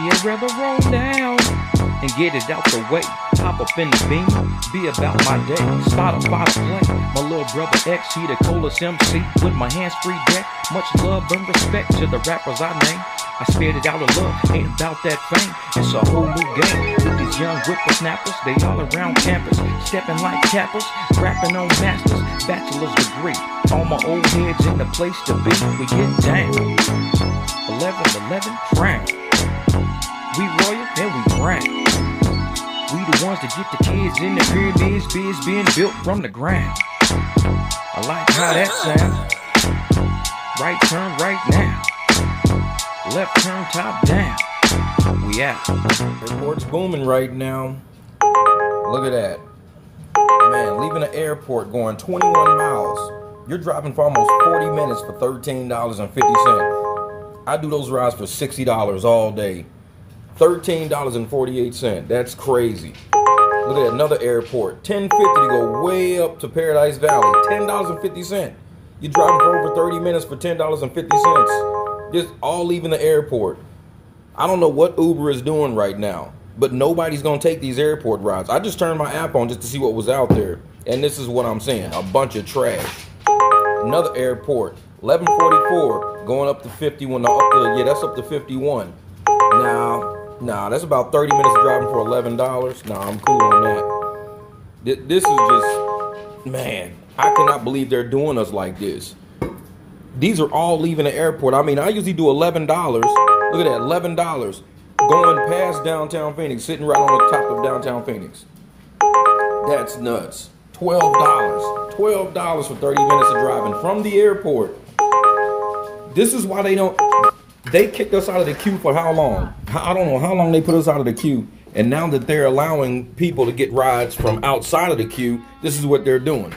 I'd rather roll down and get it out the way. Hop up in the beam, be about my day. Start a fire play. My little brother X, he the coolest MC with my hands free deck. Much love and respect to the rappers I name. I spared it out of love, ain't about that fame. It's a whole new game with these young whippersnappers. They all around campus, stepping like cappers, rapping on masters, bachelor's degree. All my old heads in the place to be. We get down. 11-11 crown. We royal and we brown. We the ones that get the kids in the pyramids, biz being built from the ground. I like how that sounds. Right turn right now. Left turn top down. We out. Airport's booming right now. Look at that. Man, leaving the airport going 21 miles. You're driving for almost 40 minutes for $13.50. I do those rides for $60 all day. $13.48. That's crazy. Look at that, another airport. $10.50 to go way up to Paradise Valley. $10.50. You're driving for over 30 minutes for $10.50. Just all leaving the airport. I don't know what Uber is doing right now, but nobody's gonna take these airport rides. I just turned my app on just to see what was out there, and this is what I'm seeing: a bunch of trash. Another airport, 11:44, going up to 51. That's up to 51. Nah, that's about 30 minutes driving for $11. Nah, I'm cool on that. This is just, man, I cannot believe they're doing us like this. These are all leaving the airport. I mean, I usually do $11. Look at that, $11. Going past downtown Phoenix, sitting right on the top of downtown Phoenix. That's nuts. $12. $12 for 30 minutes of driving from the airport. This is why they kicked us out of the queue for how long? I don't know how long they put us out of the queue. And now that they're allowing people to get rides from outside of the queue, this is what they're doing.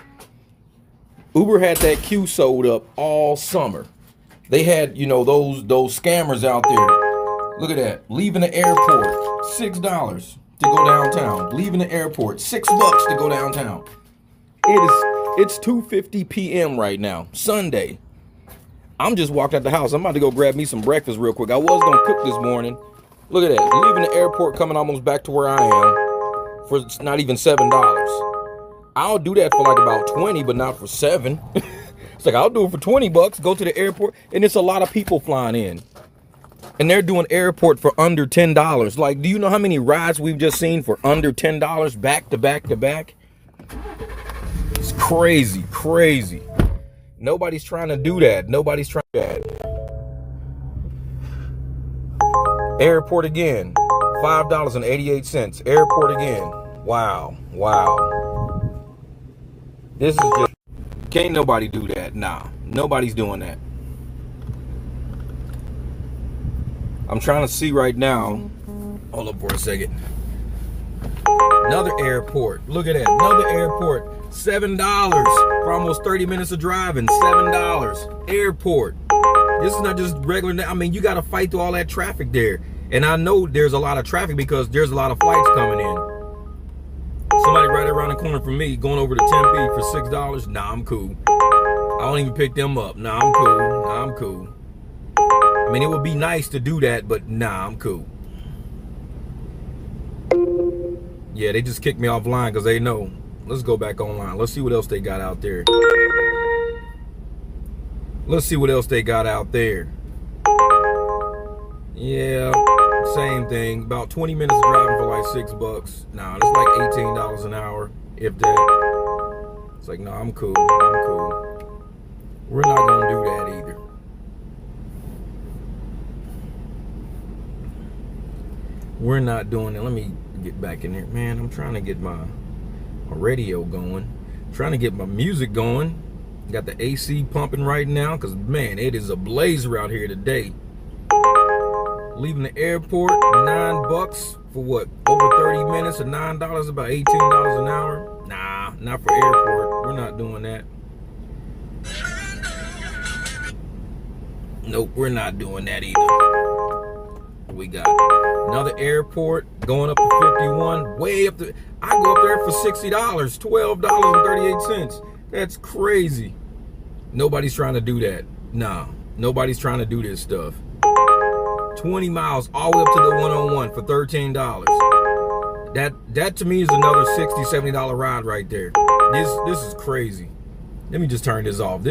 Uber had that queue sold up all summer. They had, those scammers out there. Look at that. Leaving the airport, $6 to go downtown. Leaving the airport, $6 to go downtown. It's 2:50 p.m. right now, Sunday. I'm just walked out the house. I'm about to go grab me some breakfast real quick. I was gonna cook this morning. Look at that. Leaving the airport, coming almost back to where I am for not even $7. I'll do that for like about 20, but not for 7. It's like, I'll do it for 20 bucks, go to the airport, and it's a lot of people flying in. And they're doing airport for under $10. Like, do you know how many rides we've just seen for under $10 back to back to back? It's crazy, crazy. Nobody's trying to do that. Nobody's trying to do that. Airport again, $5.88. Airport again. Wow. This is just, can't nobody do that. Nah, nobody's doing that. I'm trying to see right now. Hold up for a second. Another airport. Look at that. Another airport. $7 for almost 30 minutes of driving. $7. Airport. This is not just regular. I mean, you got to fight through all that traffic there. And I know there's a lot of traffic because there's a lot of flights coming in. Somebody right around the corner from me going over to Tempe for $6. Nah, I'm cool. I don't even pick them up. Nah, I'm cool. I mean, it would be nice to do that, but nah, I'm cool. Yeah, they just kicked me offline because they know. Let's go back online. Let's see what else they got out there. Yeah, same thing. About 20 minutes of driving for like $6. Nah, it's like $18 an hour, if that. It's like, no, I'm cool. We're not gonna do that either. We're not doing it. Let me get back in there. Man, I'm trying to get my radio going. Trying to get my music going. Got the AC pumping right now because, man, it is a blazer out here today. Leaving the airport, $9 for what? Over 30 minutes or $9, about $18 an hour? Nah, not for airport. We're not doing that. Nope, we're not doing that either. We got another airport going up to 51, way up to, I go up there for $60, $12.38. That's crazy. Nobody's trying to do that. Nah, nobody's trying to do this stuff. 20 miles all the way up to the 101 for $13. That to me is another $60, $70 ride right there. This is crazy. Let me just turn this off.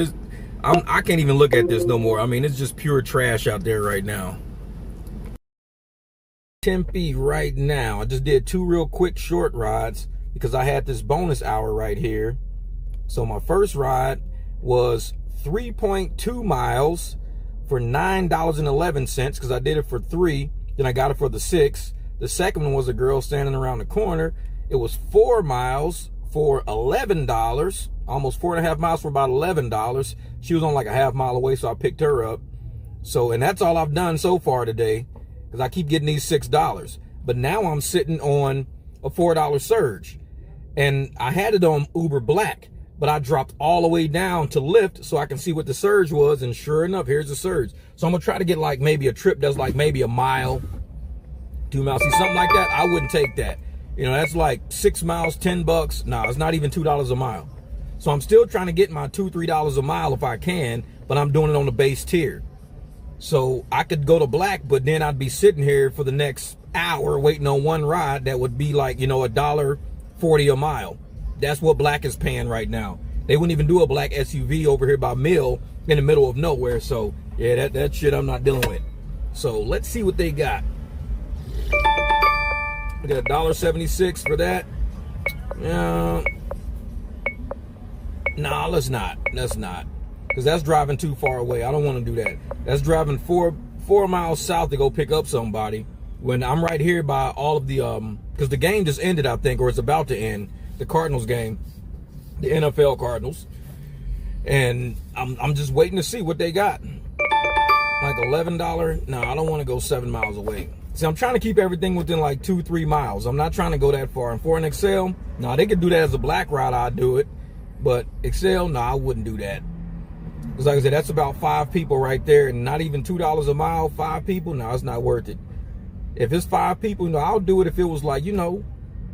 I can't even look at this no more. I mean, it's just pure trash out there right now. Tempe right now. I just did 2 real quick short rides because I had this bonus hour right here. So my first ride was 3.2 miles for $9.11 because I did it for 3. Then I got it for the 6. The second one was a girl standing around the corner. It was 4 miles for $11. Almost 4.5 miles for about $11. She was on like a half mile away, so I picked her up. So, and that's all I've done so far today because I keep getting these $6. But now I'm sitting on a $4 surge. And I had it on Uber Black, but I dropped all the way down to Lyft so I can see what the surge was. And sure enough, here's the surge. So I'm going to try to get like maybe a trip that's like maybe a mile, 2 miles. See, something like that, I wouldn't take that. You know, that's like 6 miles, $10. No, it's not even $2 a mile. So I'm still trying to get my $2, $3 a mile if I can, but I'm doing it on the base tier. So I could go to Black, but then I'd be sitting here for the next hour waiting on one ride that would be like, you know, $1.40 a mile. That's what Black is paying right now. They wouldn't even do a Black SUV over here by Mill in the middle of nowhere. So yeah, that shit I'm not dealing with. So let's see what they got. We got $1.76 for that. Nah, let's not. Because that's driving too far away. I don't want to do that. That's driving four miles south to go pick up somebody when I'm right here by all of the because the game just ended, I think, or it's about to end. The Cardinals game, the NFL Cardinals, and I'm just waiting to see what they got. Like $11. No, I don't want to go 7 miles away. See, I'm trying to keep everything within like 2-3 miles. I'm not trying to go that far. And for an Excel, no, they could do that as a Black ride. I'd do it. But Excel, no, I wouldn't do that. Because like I said, that's about 5 people right there. And not even $2 a mile, 5 people. No, it's not worth it. If it's 5 people, you know, I'll do it if it was like, you know,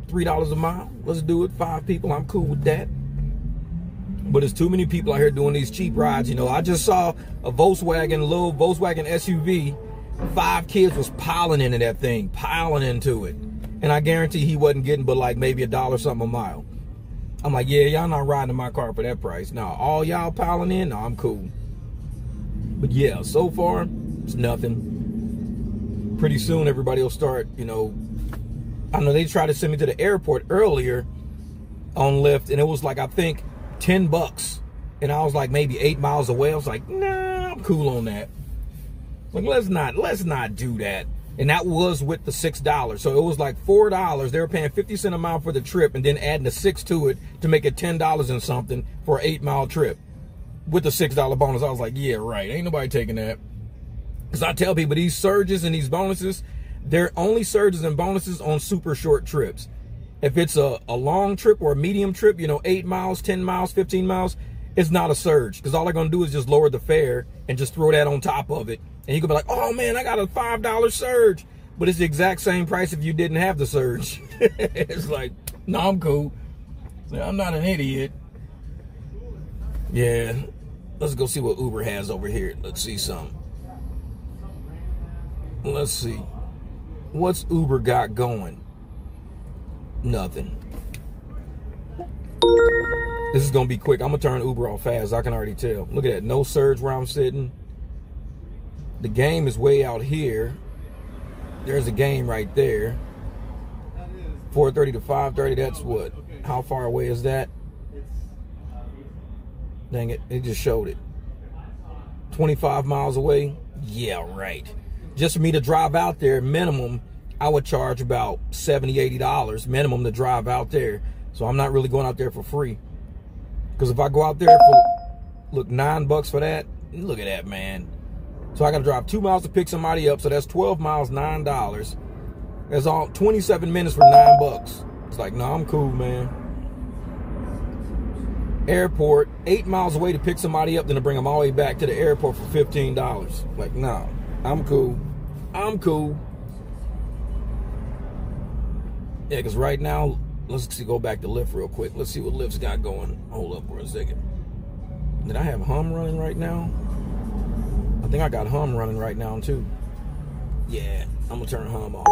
$3 a mile. Let's do it. 5 people. I'm cool with that. But there's too many people out here doing these cheap rides. You know, I just saw a little Volkswagen SUV. 5 kids was piling into that thing, piling into it. And I guarantee he wasn't getting but like maybe $1 something a mile. I'm like, yeah, y'all not riding in my car for that price. No, all y'all piling in, no, I'm cool. But yeah, so far, it's nothing. Pretty soon, everybody will start, you know. I know they tried to send me to the airport earlier on Lyft, and it was like, I think, $10. And I was like maybe 8 miles away. I was like, nah, I'm cool on that. Like, let's not do that. And that was with the $6. So it was like $4. They were paying 50 cents a mile for the trip and then adding a 6 to it to make it $10 and something for an 8-mile trip with the $6 bonus. I was like, yeah, right. Ain't nobody taking that. Because I tell people these surges and these bonuses, they're only surges and bonuses on super short trips. If it's a long trip or a medium trip, you know, 8 miles, 10 miles, 15 miles, it's not a surge. Because all they're going to do is just lower the fare and just throw that on top of it. And you could be like, oh man, I got a $5 surge. But it's the exact same price if you didn't have the surge. It's like, no, I'm cool. I'm not an idiot. Yeah, let's go see what Uber has over here. Let's see something. Let's see. What's Uber got going? Nothing. This is going to be quick. I'm going to turn Uber off fast. I can already tell. Look at that. No surge where I'm sitting. The game is way out here. There's a game right there. 4:30 to 5:30. That's what? How far away is that? Dang it. It just showed it. 25 miles away? Yeah, right. Just for me to drive out there, minimum, I would charge about $70, $80 minimum to drive out there. So I'm not really going out there for free. Because if I go out there for, look, $9 for that, look at that, man. So I got to drive 2 miles to pick somebody up. So that's 12 miles, $9. That's all 27 minutes for $9. It's like, no, I'm cool, man. Airport, 8 miles away to pick somebody up, then to bring them all the way back to the airport for $15. Like, no, I'm cool. I'm cool. Yeah, because right now, let's see, go back to Lyft real quick. Let's see what Lyft's got going. Hold up for a second. Did I have Hum running right now? I think I got Hum running right now, too. Yeah, I'm gonna turn hum off.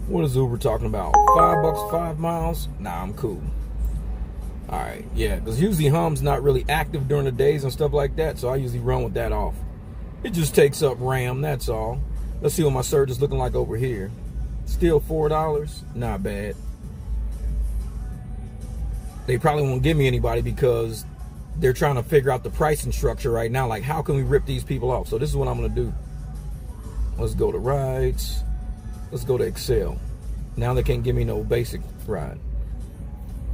What is Uber talking about? $5, 5 miles? Nah, I'm cool. All right, yeah, because usually hum's not really active during the days and stuff like that, so I usually run with that off. It just takes up RAM, that's all. Let's see what my surge is looking like over here. Still $4, not bad. They probably won't give me anybody because they're trying to figure out the pricing structure right now. Like, how can we rip these people off? So this is what I'm gonna do. Let's go to rides. Let's go to Excel. Now they can't give me no basic ride.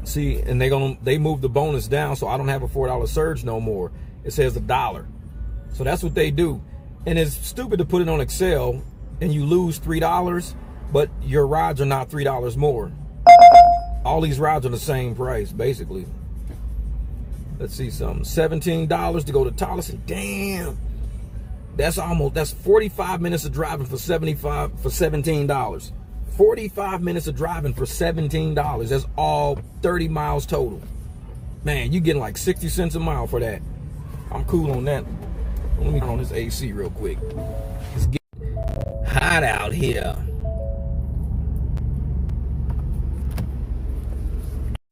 See, and they moved the bonus down, so I don't have a $4 surge no more. It says $1. So that's what they do. And it's stupid to put it on Excel and you lose $3, but your rides are not $3 more. All these rides are the same price, basically. Let's see something. $17 to go to Tolleson. Damn. That's 45 minutes of driving for $17. 45 minutes of driving for $17. That's all 30 miles total. Man, you getting like 60 cents a mile for that. I'm cool on that. Let me turn on this AC real quick. It's getting hot out here.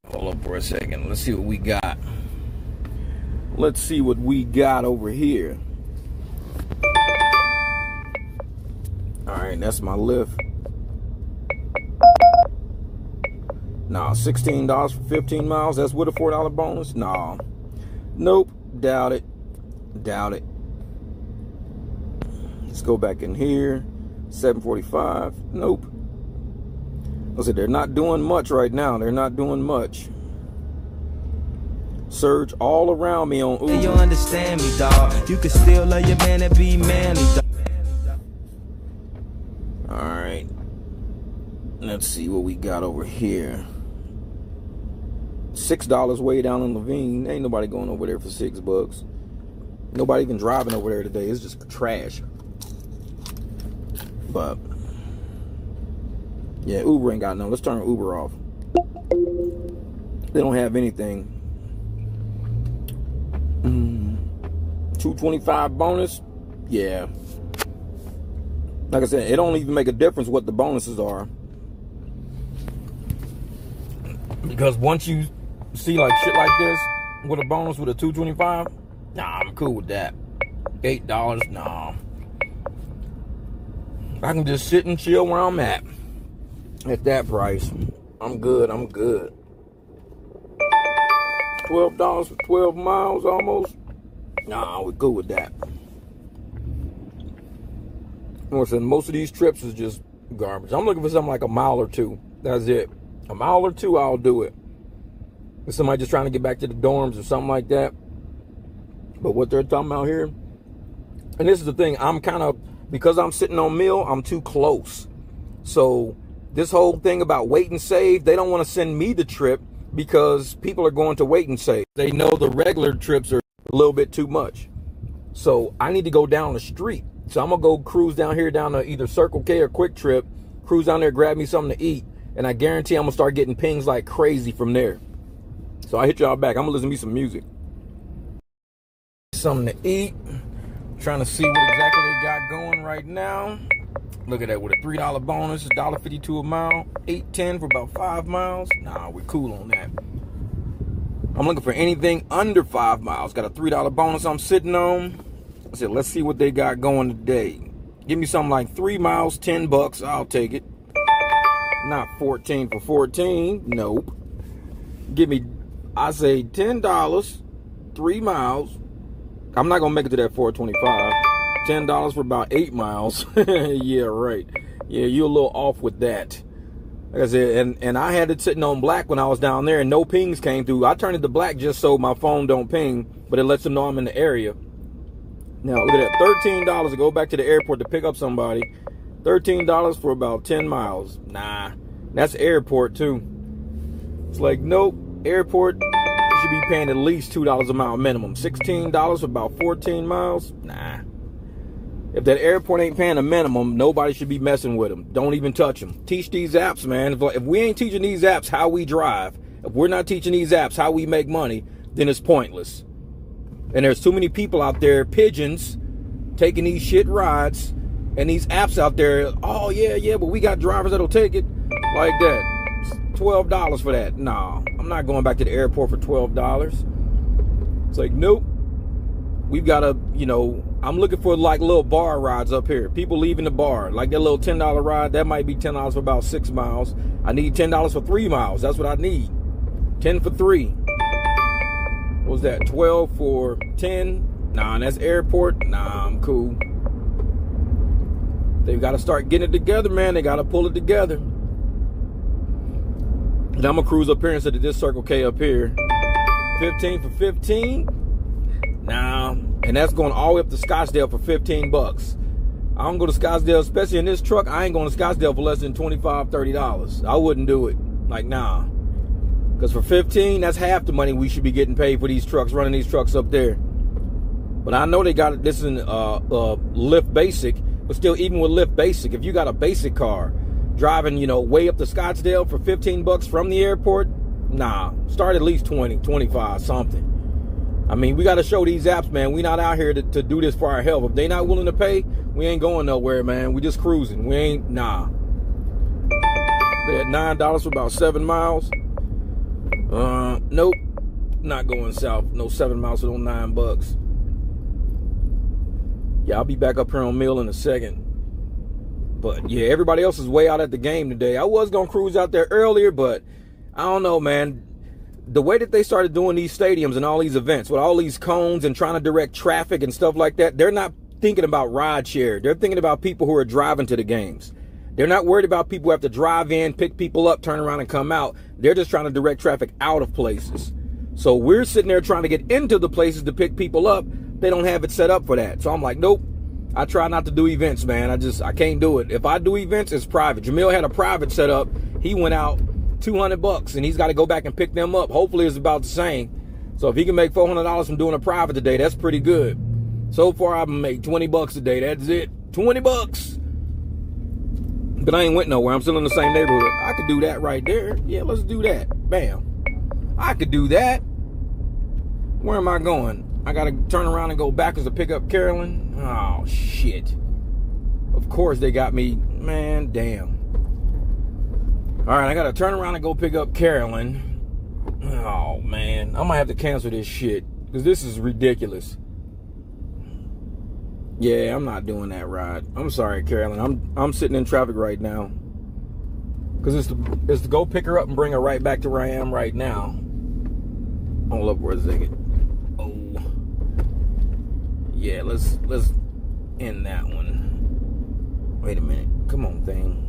Hold up for a second. Let's see what we got. Let's see what we got over here. All right, that's my Lyft. Nah, $16 for 15 miles. That's with a $4 bonus? Nah. Nope. Doubt it. Doubt it. Let's go back in here. 745. Nope. I said they're not doing much right now. They're not doing much. Surge all around me on Uber. You understand me, dog. You can still love your man and be manly, dog. All right. Let's see what we got over here. $6 way down in Levine. Ain't nobody going over there for $6. Nobody even driving over there today. It's just trash. But yeah, Uber ain't got no. Let's turn Uber off. They don't have anything. 225 bonus. Yeah. Like I said, it don't even make a difference what the bonuses are. Because once you see like shit like this with a bonus with a 225, nah, I'm cool with that. $8, nah. I can just sit and chill where I'm at that price. I'm good, I'm good. $12 for 12 miles almost. Nah, we're good with that. Listen, most of these trips is just garbage. I'm looking for something like a mile or two. That's it. A mile or two, I'll do it. If somebody just trying to get back to the dorms or something like that. But what they're talking about here, and this is the thing, I'm kind of, because I'm sitting on Mill, I'm too close. So this whole thing about wait and save, they don't want to send me the trip because people are going to wait and save. They know the regular trips are a little bit too much. So I need to go down the street. So I'm going to go cruise down here down to either Circle K or Quick Trip, cruise down there, grab me something to eat, and I guarantee I'm going to start getting pings like crazy from there. So I hit y'all back. I'm going to listen to me some music. Something to eat. Trying to see what exactly they got going right now. Look at that, with a $3 bonus, $1.52 a mile, $8.10 for about 5 miles. Nah, we're cool on that. I'm looking for anything under 5 miles. Got a $3 bonus I'm sitting on. I said, let's see what they got going today. Give me something like 3 miles, $10. I'll take it. Not 14 for 14. Nope. Give me, I say $10, 3 miles. I'm not gonna make it to that 425. $10 for about 8 miles. Yeah, right. Yeah, you're a little off with that. Like I said, and I had it sitting on black when I was down there and no pings came through. I turned it to black just so my phone don't ping, but it lets them know I'm in the area. Now look at that, $13 to go back to the airport to pick up somebody. $13 for about 10 miles. Nah, that's airport too. It's like, nope, airport should be paying at least $2 a mile minimum. $16 for about 14 miles? Nah. If that airport ain't paying a minimum, nobody should be messing with them. Don't even touch them. Teach these apps, man. If we ain't teaching these apps how we drive, if we're not teaching these apps how we make money, then it's pointless. And there's too many people out there, pigeons, taking these shit rides, and these apps out there. Oh yeah, but we got drivers that'll take it like that. $12 for that. Nah, I'm not going back to the airport for $12. It's like, nope. We've got to, I'm looking for like little bar rides up here. People leaving the bar, like that little $10 ride. That might be $10 for about 6 miles. I need $10 for 3 miles. That's what I need. 10 for 3. What was that? 12 for 10? Nah, that's airport. Nah, I'm cool. They've got to start getting it together, man. They got to pull it together. And I'm going to cruise up here instead of this Circle K up here. 15 for 15? Nah. And that's going all the way up to Scottsdale for $15. I don't go to Scottsdale, especially in this truck. I ain't going to Scottsdale for less than $25, $30. I wouldn't do it. Like, nah. Because for 15, that's half the money we should be getting paid for these trucks, running these trucks up there. But I know they got it. This is Lyft Basic. But still, even with Lyft Basic, if you got a basic car, driving, way up to Scottsdale for $15 from the airport, nah. Start at least 20, 25, something. I mean, we got to show these apps, man. We not out here to do this for our health. If they not willing to pay, we ain't going nowhere, man. We just cruising. We ain't, nah. They had $9 for about 7 miles. Nope. Not going south. No 7 miles for no $9. Yeah, I'll be back up here on Mill in a second. But yeah, everybody else is way out at the game today. I was going to cruise out there earlier, but I don't know, man. The way that they started doing these stadiums and all these events with all these cones and trying to direct traffic and stuff like that, they're not thinking about rideshare. They're thinking about people who are driving to the games. They're not worried about people who have to drive in, pick people up, turn around and come out. They're just trying to direct traffic out of places. So we're sitting there trying to get into the places to pick people up. They don't have it set up for that. So I'm like, nope. I try not to do events, man. I can't do it. If I do events, it's private. Jamil had a private set up. He went out $200 and he's got to go back and pick them up. Hopefully it's about the same. So if he can make $400 from doing a private today, that's pretty good. So far I've made $20 a day. That's it. $20. But I ain't went nowhere. I'm still in the same neighborhood. I could do that right there. Yeah, let's do that. Bam. I could do that. Where am I going? I got to turn around and go backwards to pick up Carolyn. Oh, shit. Of course they got me. Man, damn. All right, I got to turn around and go pick up Carolyn. Oh, man. I might have to cancel this shit because this is ridiculous. Yeah, I'm not doing that ride. I'm sorry, Carolyn. I'm sitting in traffic right now because it's to go pick her up and bring her right back to where I am right now. Hold up for a second. Oh, yeah. Let's end that one. Wait a minute. Come on, thing.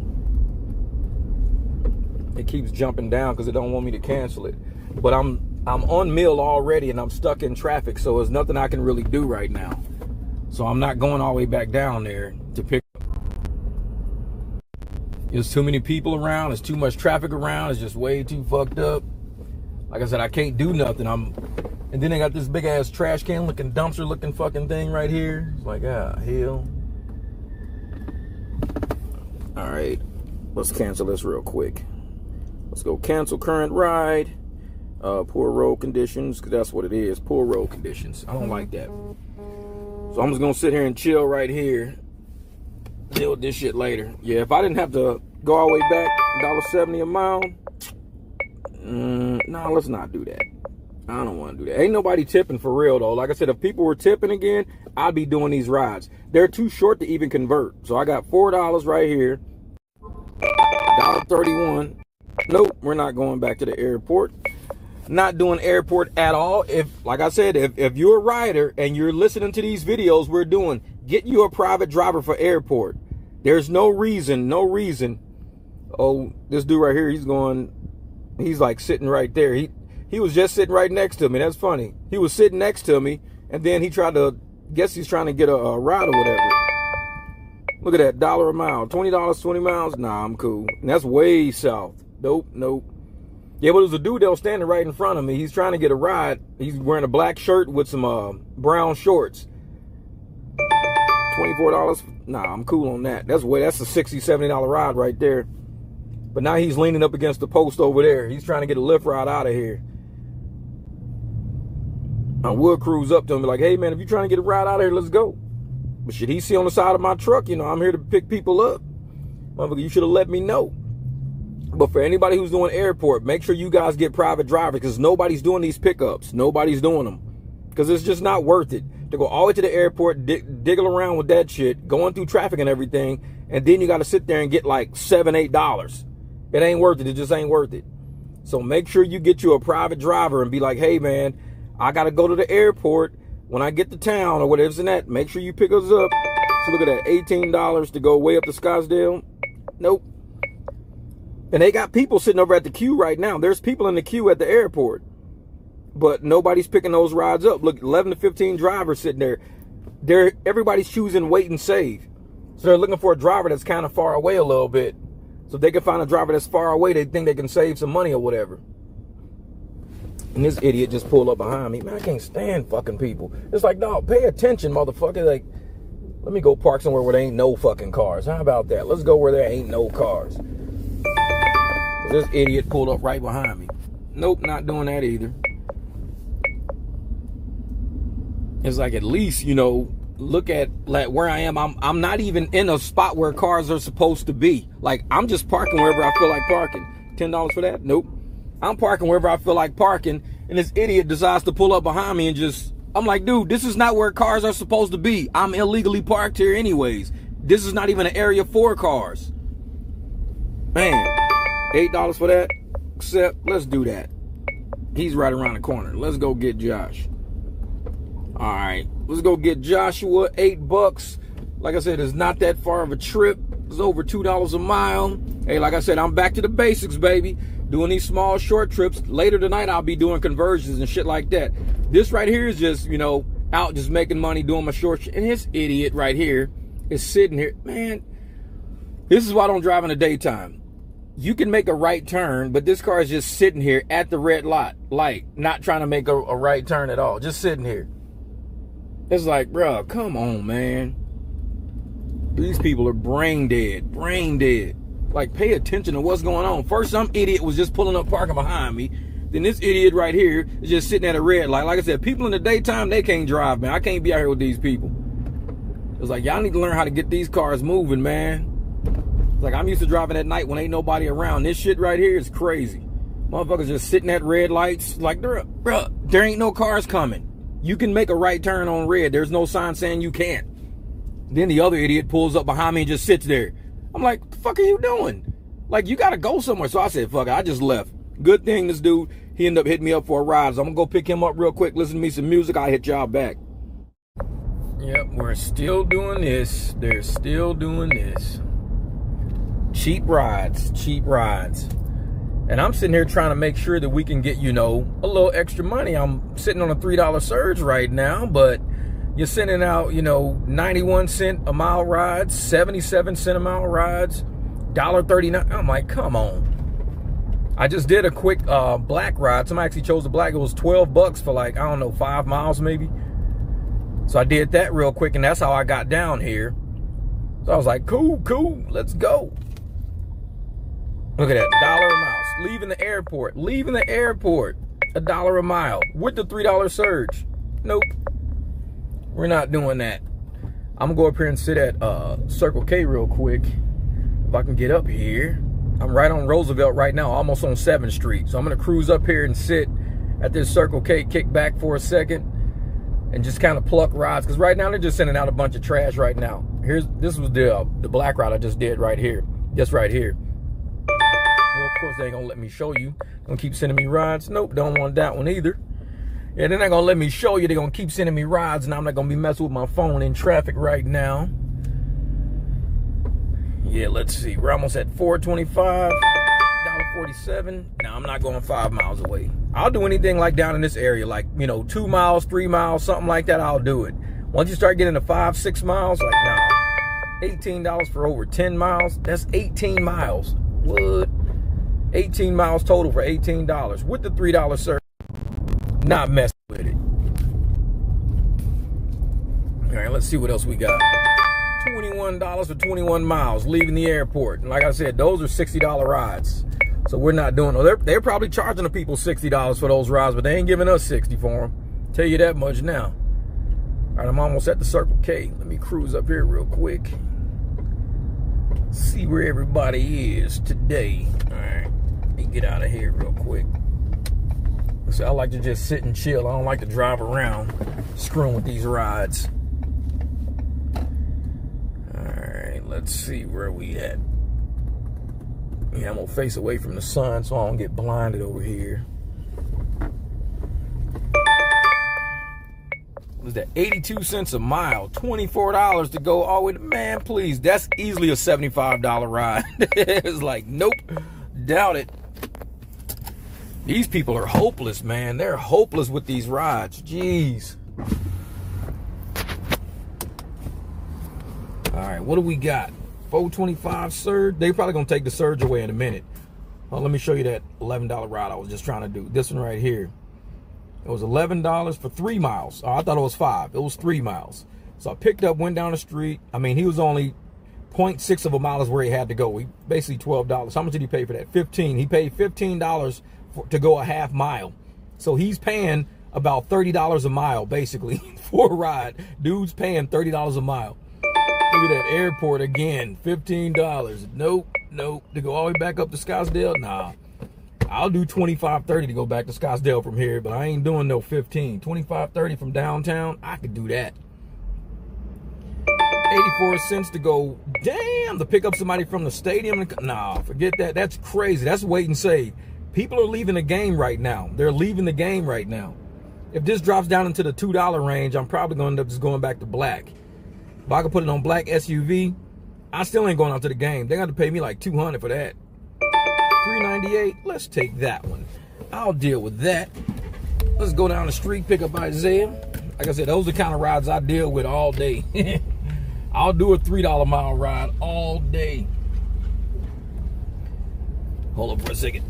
It keeps jumping down because it don't want me to cancel it. But I'm on Mill already and I'm stuck in traffic, so there's nothing I can really do right now. So I'm not going all the way back down there to pick up. There's too many people around. There's too much traffic around. It's just way too fucked up. Like I said, I can't do nothing. And then they got this big ass trash can looking, dumpster looking fucking thing right here. It's like, hell. All right, let's cancel this real quick. Let's go cancel current ride. Poor road conditions, because that's what it is. Poor road conditions. I don't like that. So I'm just going to sit here and chill right here. Deal with this shit later. Yeah, if I didn't have to go all the way back, $1.70 a mile. No, let's not do that. I don't want to do that. Ain't nobody tipping for real, though. Like I said, if people were tipping again, I'd be doing these rides. They're too short to even convert. So I got $4 right here. $1.31. Nope, we're not going back to the airport. Not doing airport at all. If, like I said, if you're a rider and you're listening to these videos we're doing, get you a private driver for airport. There's no reason. Oh, this dude right here, he's like sitting right there. He was just sitting right next to me. That's funny. He was sitting next to me, and then he tried to, guess he's trying to get a ride or whatever. Look at that, $1 a mile. $20, 20 miles? Nah, I'm cool. And that's way south. Nope. Yeah, but there's a dude that was standing right in front of me. He's trying to get a ride. He's wearing a black shirt with some brown shorts. $24? Nah, I'm cool on that. That's a $60, $70 ride right there. But now he's leaning up against the post over there. He's trying to get a Lyft ride out of here. I would cruise up to him and be like, hey man, if you're trying to get a ride out of here, let's go. But shit, he see on the side of my truck, I'm here to pick people up. Motherfucker, you should have let me know. But for anybody who's doing airport, make sure you guys get private drivers, because nobody's doing these pickups. Nobody's doing them. Because it's just not worth it to go all the way to the airport, diggle around with that shit, going through traffic and everything, and then you got to sit there and get like $7, $8. It ain't worth it. It just ain't worth it. So make sure you get you a private driver and be like, hey man, I got to go to the airport. When I get to town or whatever's in that, make sure you pick us up. So look at that, $18 to go way up to Scottsdale. Nope. And they got people sitting over at the queue right now. There's people in the queue at the airport, but nobody's picking those rides up. Look, 11 to 15 drivers sitting there. Everybody's choosing wait and save. So they're looking for a driver that's kind of far away a little bit. So if they can find a driver that's far away, they think they can save some money or whatever. And this idiot just pulled up behind me. Man, I can't stand fucking people. It's like, dog, pay attention, motherfucker. Like, let me go park somewhere where there ain't no fucking cars. How about that? Let's go where there ain't no cars. This idiot pulled up right behind me. Nope, not doing that either. It's like, at least, look at like where I am. I'm not even in a spot where cars are supposed to be. Like, I'm just parking wherever I feel like parking. $10 for that? Nope. I'm parking wherever I feel like parking, and this idiot decides to pull up behind me and just, I'm like, dude, this is not where cars are supposed to be. I'm illegally parked here anyways. This is not even an area for cars. Man, $8 for that? Except, let's do that. He's right around the corner. Let's go get Josh. All right, let's go get Joshua. $8. Like I said, it's not that far of a trip. It's over $2 a mile. Hey, like I said, I'm back to the basics, baby. Doing these small, short trips. Later tonight, I'll be doing conversions and shit like that. This right here is just, out just making money, doing my short shit. And this idiot right here is sitting here. Man, this is why I don't drive in the daytime. You can make a right turn, but this car is just sitting here at the red light, not trying to make a right turn at all. Just sitting here. It's like, bro, come on, man. These people are brain dead. Like, pay attention to what's going on. First, some idiot was just pulling up, parking behind me. Then this idiot right here is just sitting at a red light. Like I said, people in the daytime, they can't drive, man. I can't be out here with these people. It's like, y'all need to learn how to get these cars moving, man. It's like, I'm used to driving at night when ain't nobody around. This shit right here is crazy. Motherfuckers just sitting at red lights. Like, bruh, there ain't no cars coming. You can make a right turn on red. There's no sign saying you can't. Then the other idiot pulls up behind me and just sits there. I'm like, what the fuck are you doing? Like, you got to go somewhere. So I said, fuck it. I just left. Good thing this dude, he ended up hitting me up for a ride. So I'm going to go pick him up real quick, listen to me some music. I'll hit y'all back. Yep, we're still doing this. They're still doing this. Cheap rides. And I'm sitting here trying to make sure that we can get, a little extra money. I'm sitting on a $3 surge right now, but you're sending out, 91 cent a mile rides, 77 cent a mile rides, $1.39. I'm like, come on. I just did a quick black ride. Somebody actually chose the black. It was $12 for like, 5 miles maybe. So I did that real quick, and that's how I got down here. So I was like, cool, let's go. Look at that, $1 a mile. Leaving the airport, $1 a mile with the $3 surge. Nope. We're not doing that. I'm gonna go up here and sit at Circle K real quick. If I can get up here. I'm right on Roosevelt right now, almost on 7th Street. So I'm gonna cruise up here and sit at this Circle K, kick back for a second, and just kind of pluck rides. Because right now they're just sending out a bunch of trash right now. This was the black ride I just did right here. Just right here. Well, of course they ain't gonna let me show you. Gonna keep sending me rides. Nope, don't want that one either. Yeah, they're not gonna let me show you. They're gonna keep sending me rides, and I'm not gonna be messing with my phone in traffic right now. Yeah, let's see. We're almost at 425, $1.47. Now I'm not going 5 miles away. I'll do anything like down in this area, like 2 miles, 3 miles, something like that. I'll do it. Once you start getting to 5, 6 miles, like nah. $18 for over 10 miles. That's 18 miles. What? 18 miles total for $18 with the $3 surge. Not messing with it. All right, let's see what else we got. $21 for 21 miles leaving the airport. And like I said, those are $60 rides. So we're not doing those. They're probably charging the people $60 for those rides, but they ain't giving us $60 for them. Tell you that much now. All right, I'm almost at the Circle K. Let me cruise up here real quick. See where everybody is today. All right, let me get out of here real quick. So I like to just sit and chill. I don't like to drive around screwing with these rides. All right, let's see where we at. Yeah, I'm gonna face away from the sun so I don't get blinded over here. Was that 82 cents a mile, $24 to go all the way to, man, please, that's easily a $75 ride. It's like, nope, doubt it. These people are hopeless, man. They're hopeless with these rides. Jeez. All right, what do we got? 425 surge. They probably gonna take the surge away in a minute. Well, let me show you that $11 ride I was just trying to do. This one right here. It was $11 for 3 miles. Oh, I thought it was 5. It was 3 miles. So I picked up, went down the street. I mean, he was only 0.6 of a mile is where he had to go. He basically $12. How much did he pay for that? 15. He paid $15 to go a half mile. So he's paying about $30 a mile, basically, for a ride. Dude's paying $30 a mile. Look at that airport again, $15. Nope. To go all the way back up to Scottsdale? Nah. I'll do $25, $30 to go back to Scottsdale from here, but I ain't doing no 15. $25, $30 from downtown, I could do that. 84 cents to go, damn, to pick up somebody from the stadium. Nah, forget that. That's crazy. That's wait and save. People are leaving the game right now. They're leaving the game right now. If this drops down into the $2 range, I'm probably going to end up just going back to black. If I could put it on black SUV, I still ain't going out to the game. They're going to pay me like $200 for that. $398, let's take that one. I'll deal with that. Let's go down the street, pick up Isaiah. Like I said, those are the kind of rides I deal with all day. I'll do a $3 mile ride all day. Hold up for a second.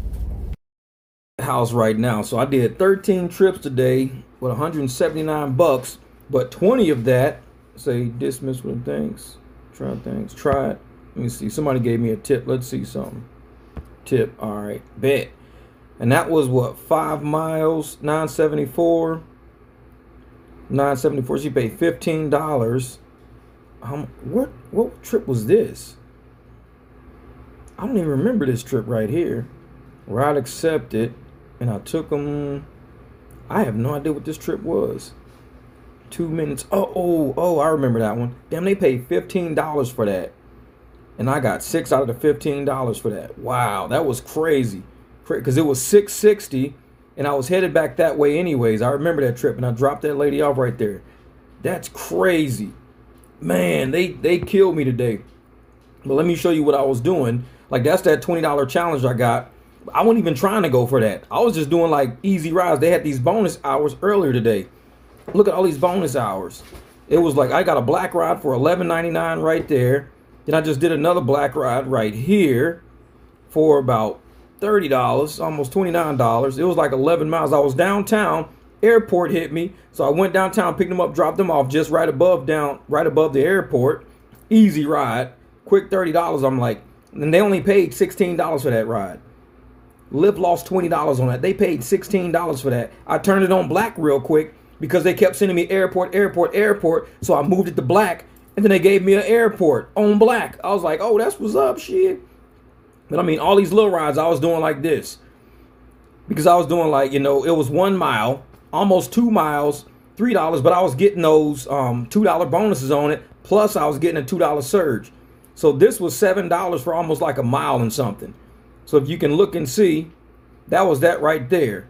House right now. So I did 13 trips today with 179 bucks, but 20 of that, say dismiss with things, try it. Let me see. Somebody gave me a tip. Let's see something. Tip. All right, bet. And that was what, 5 miles, 974. 974. She paid $15. What trip was this? I don't even remember this trip right here. Ride accepted, and I took them. I have no idea what this trip was. 2 minutes. Oh, I remember that one. Damn, they paid $15 for that. And I got 6 out of the $15 for that. Wow, that was crazy. Because it was $6.60, and I was headed back that way anyways. I remember that trip, and I dropped that lady off right there. That's crazy. Man, they killed me today. But let me show you what I was doing. Like, that's that $20 challenge I got. I wasn't even trying to go for that. I was just doing, like, easy rides. They had these bonus hours earlier today. Look at all these bonus hours. It was like I got a black ride for $11.99 right there. Then I just did another black ride right here for about $30, almost $29. It was like 11 miles. I was downtown. Airport hit me. So I went downtown, picked them up, dropped them off just right above the airport. Easy ride. Quick $30. I'm like, and they only paid $16 for that ride. Lyft lost $20 on that. They paid $16 for that. I turned it on black real quick because they kept sending me airport. So I moved it to black, and then they gave me an airport on black. I was like, oh, that's what's up, shit. But I mean, all these little rides I was doing like this. Because I was doing like, it was 1 mile, almost 2 miles, $3, but I was getting those $2 bonuses on it. Plus I was getting a $2 surge. So this was $7 for almost like a mile and something. So if you can look and see, that was that right there.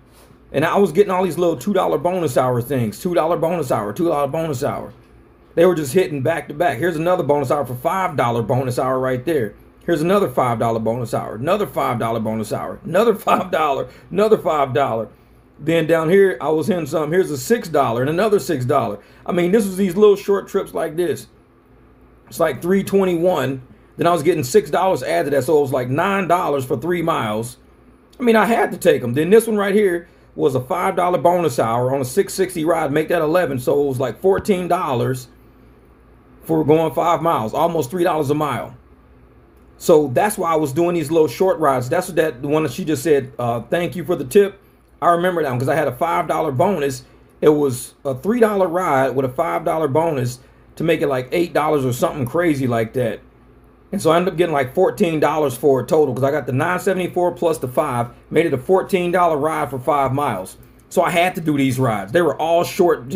And I was getting all these little $2 bonus hour things. $2 bonus hour, $2 bonus hour. They were just hitting back to back. Here's another bonus hour for $5 bonus hour right there. Here's another $5 bonus hour. Another $5 bonus hour. Another $5. Another $5. Then down here, I was hitting something. Here's a $6 and another $6. I mean, this was these little short trips like this. It's like $3.21. Then I was getting $6 added to that. So it was like $9 for 3 miles. I mean, I had to take them. Then this one right here was a $5 bonus hour on a $6.60 ride. Make that 11. So it was like $14 for going 5 miles. Almost $3 a mile. So that's why I was doing these little short rides. That's what the one that she just said, thank you for the tip. I remember that one because I had a $5 bonus it was a $3 ride with a $5 bonus to make it like $8 or something crazy like that. And so I ended up getting like $14 for it total, because I got the $9.74 plus the 5, made it a $14 ride for 5 miles. So I had to do these rides. They were all short.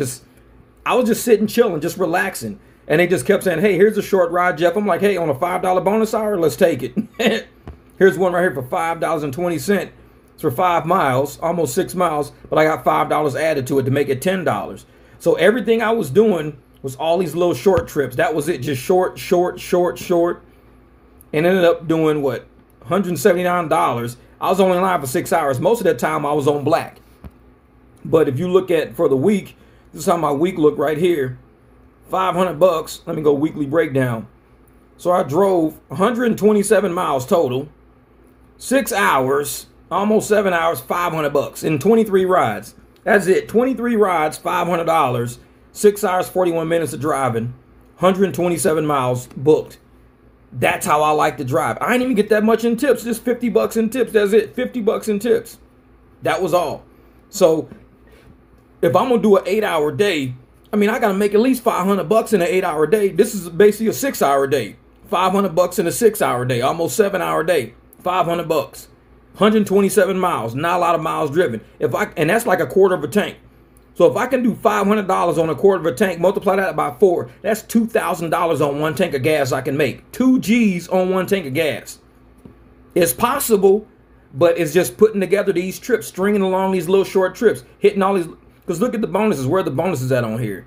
I was just sitting, chilling, just relaxing. And they just kept saying, hey, here's a short ride, Jeff. I'm like, hey, on a $5 bonus hour, let's take it. Here's one right here for $5.20. It's for 5 miles, almost 6 miles, but I got $5 added to it to make it $10. So everything I was doing was all these little short trips. That was it, just short. And ended up doing what? $179. I was only in line for 6 hours. Most of that time I was on black. But if you look at for the week, this is how my week looked right here. $500. Let me go weekly breakdown. So I drove 127 miles total, 6 hours, almost 7 hours, $500 in 23 rides. That's it. 23 rides, $500, 6 hours, 41 minutes of driving, 127 miles booked. That's how I like to drive. I didn't even get that much in tips. Just $50 in tips. That's it. $50 in tips. That was all. So if I'm gonna do an 8-hour day, I mean, I gotta make at least $500 in an 8-hour day. This is basically a 6-hour day. $500 in a 6-hour day, almost 7-hour day. $500, 127 miles. Not a lot of miles driven. And that's like a quarter of a tank. So if I can do $500 on a quarter of a tank, multiply that by 4, that's $2,000 on one tank of gas I can make. 2 G's on one tank of gas. It's possible, but it's just putting together these trips, stringing along these little short trips, hitting all these. Because look at the bonuses. Where are the bonuses at on here?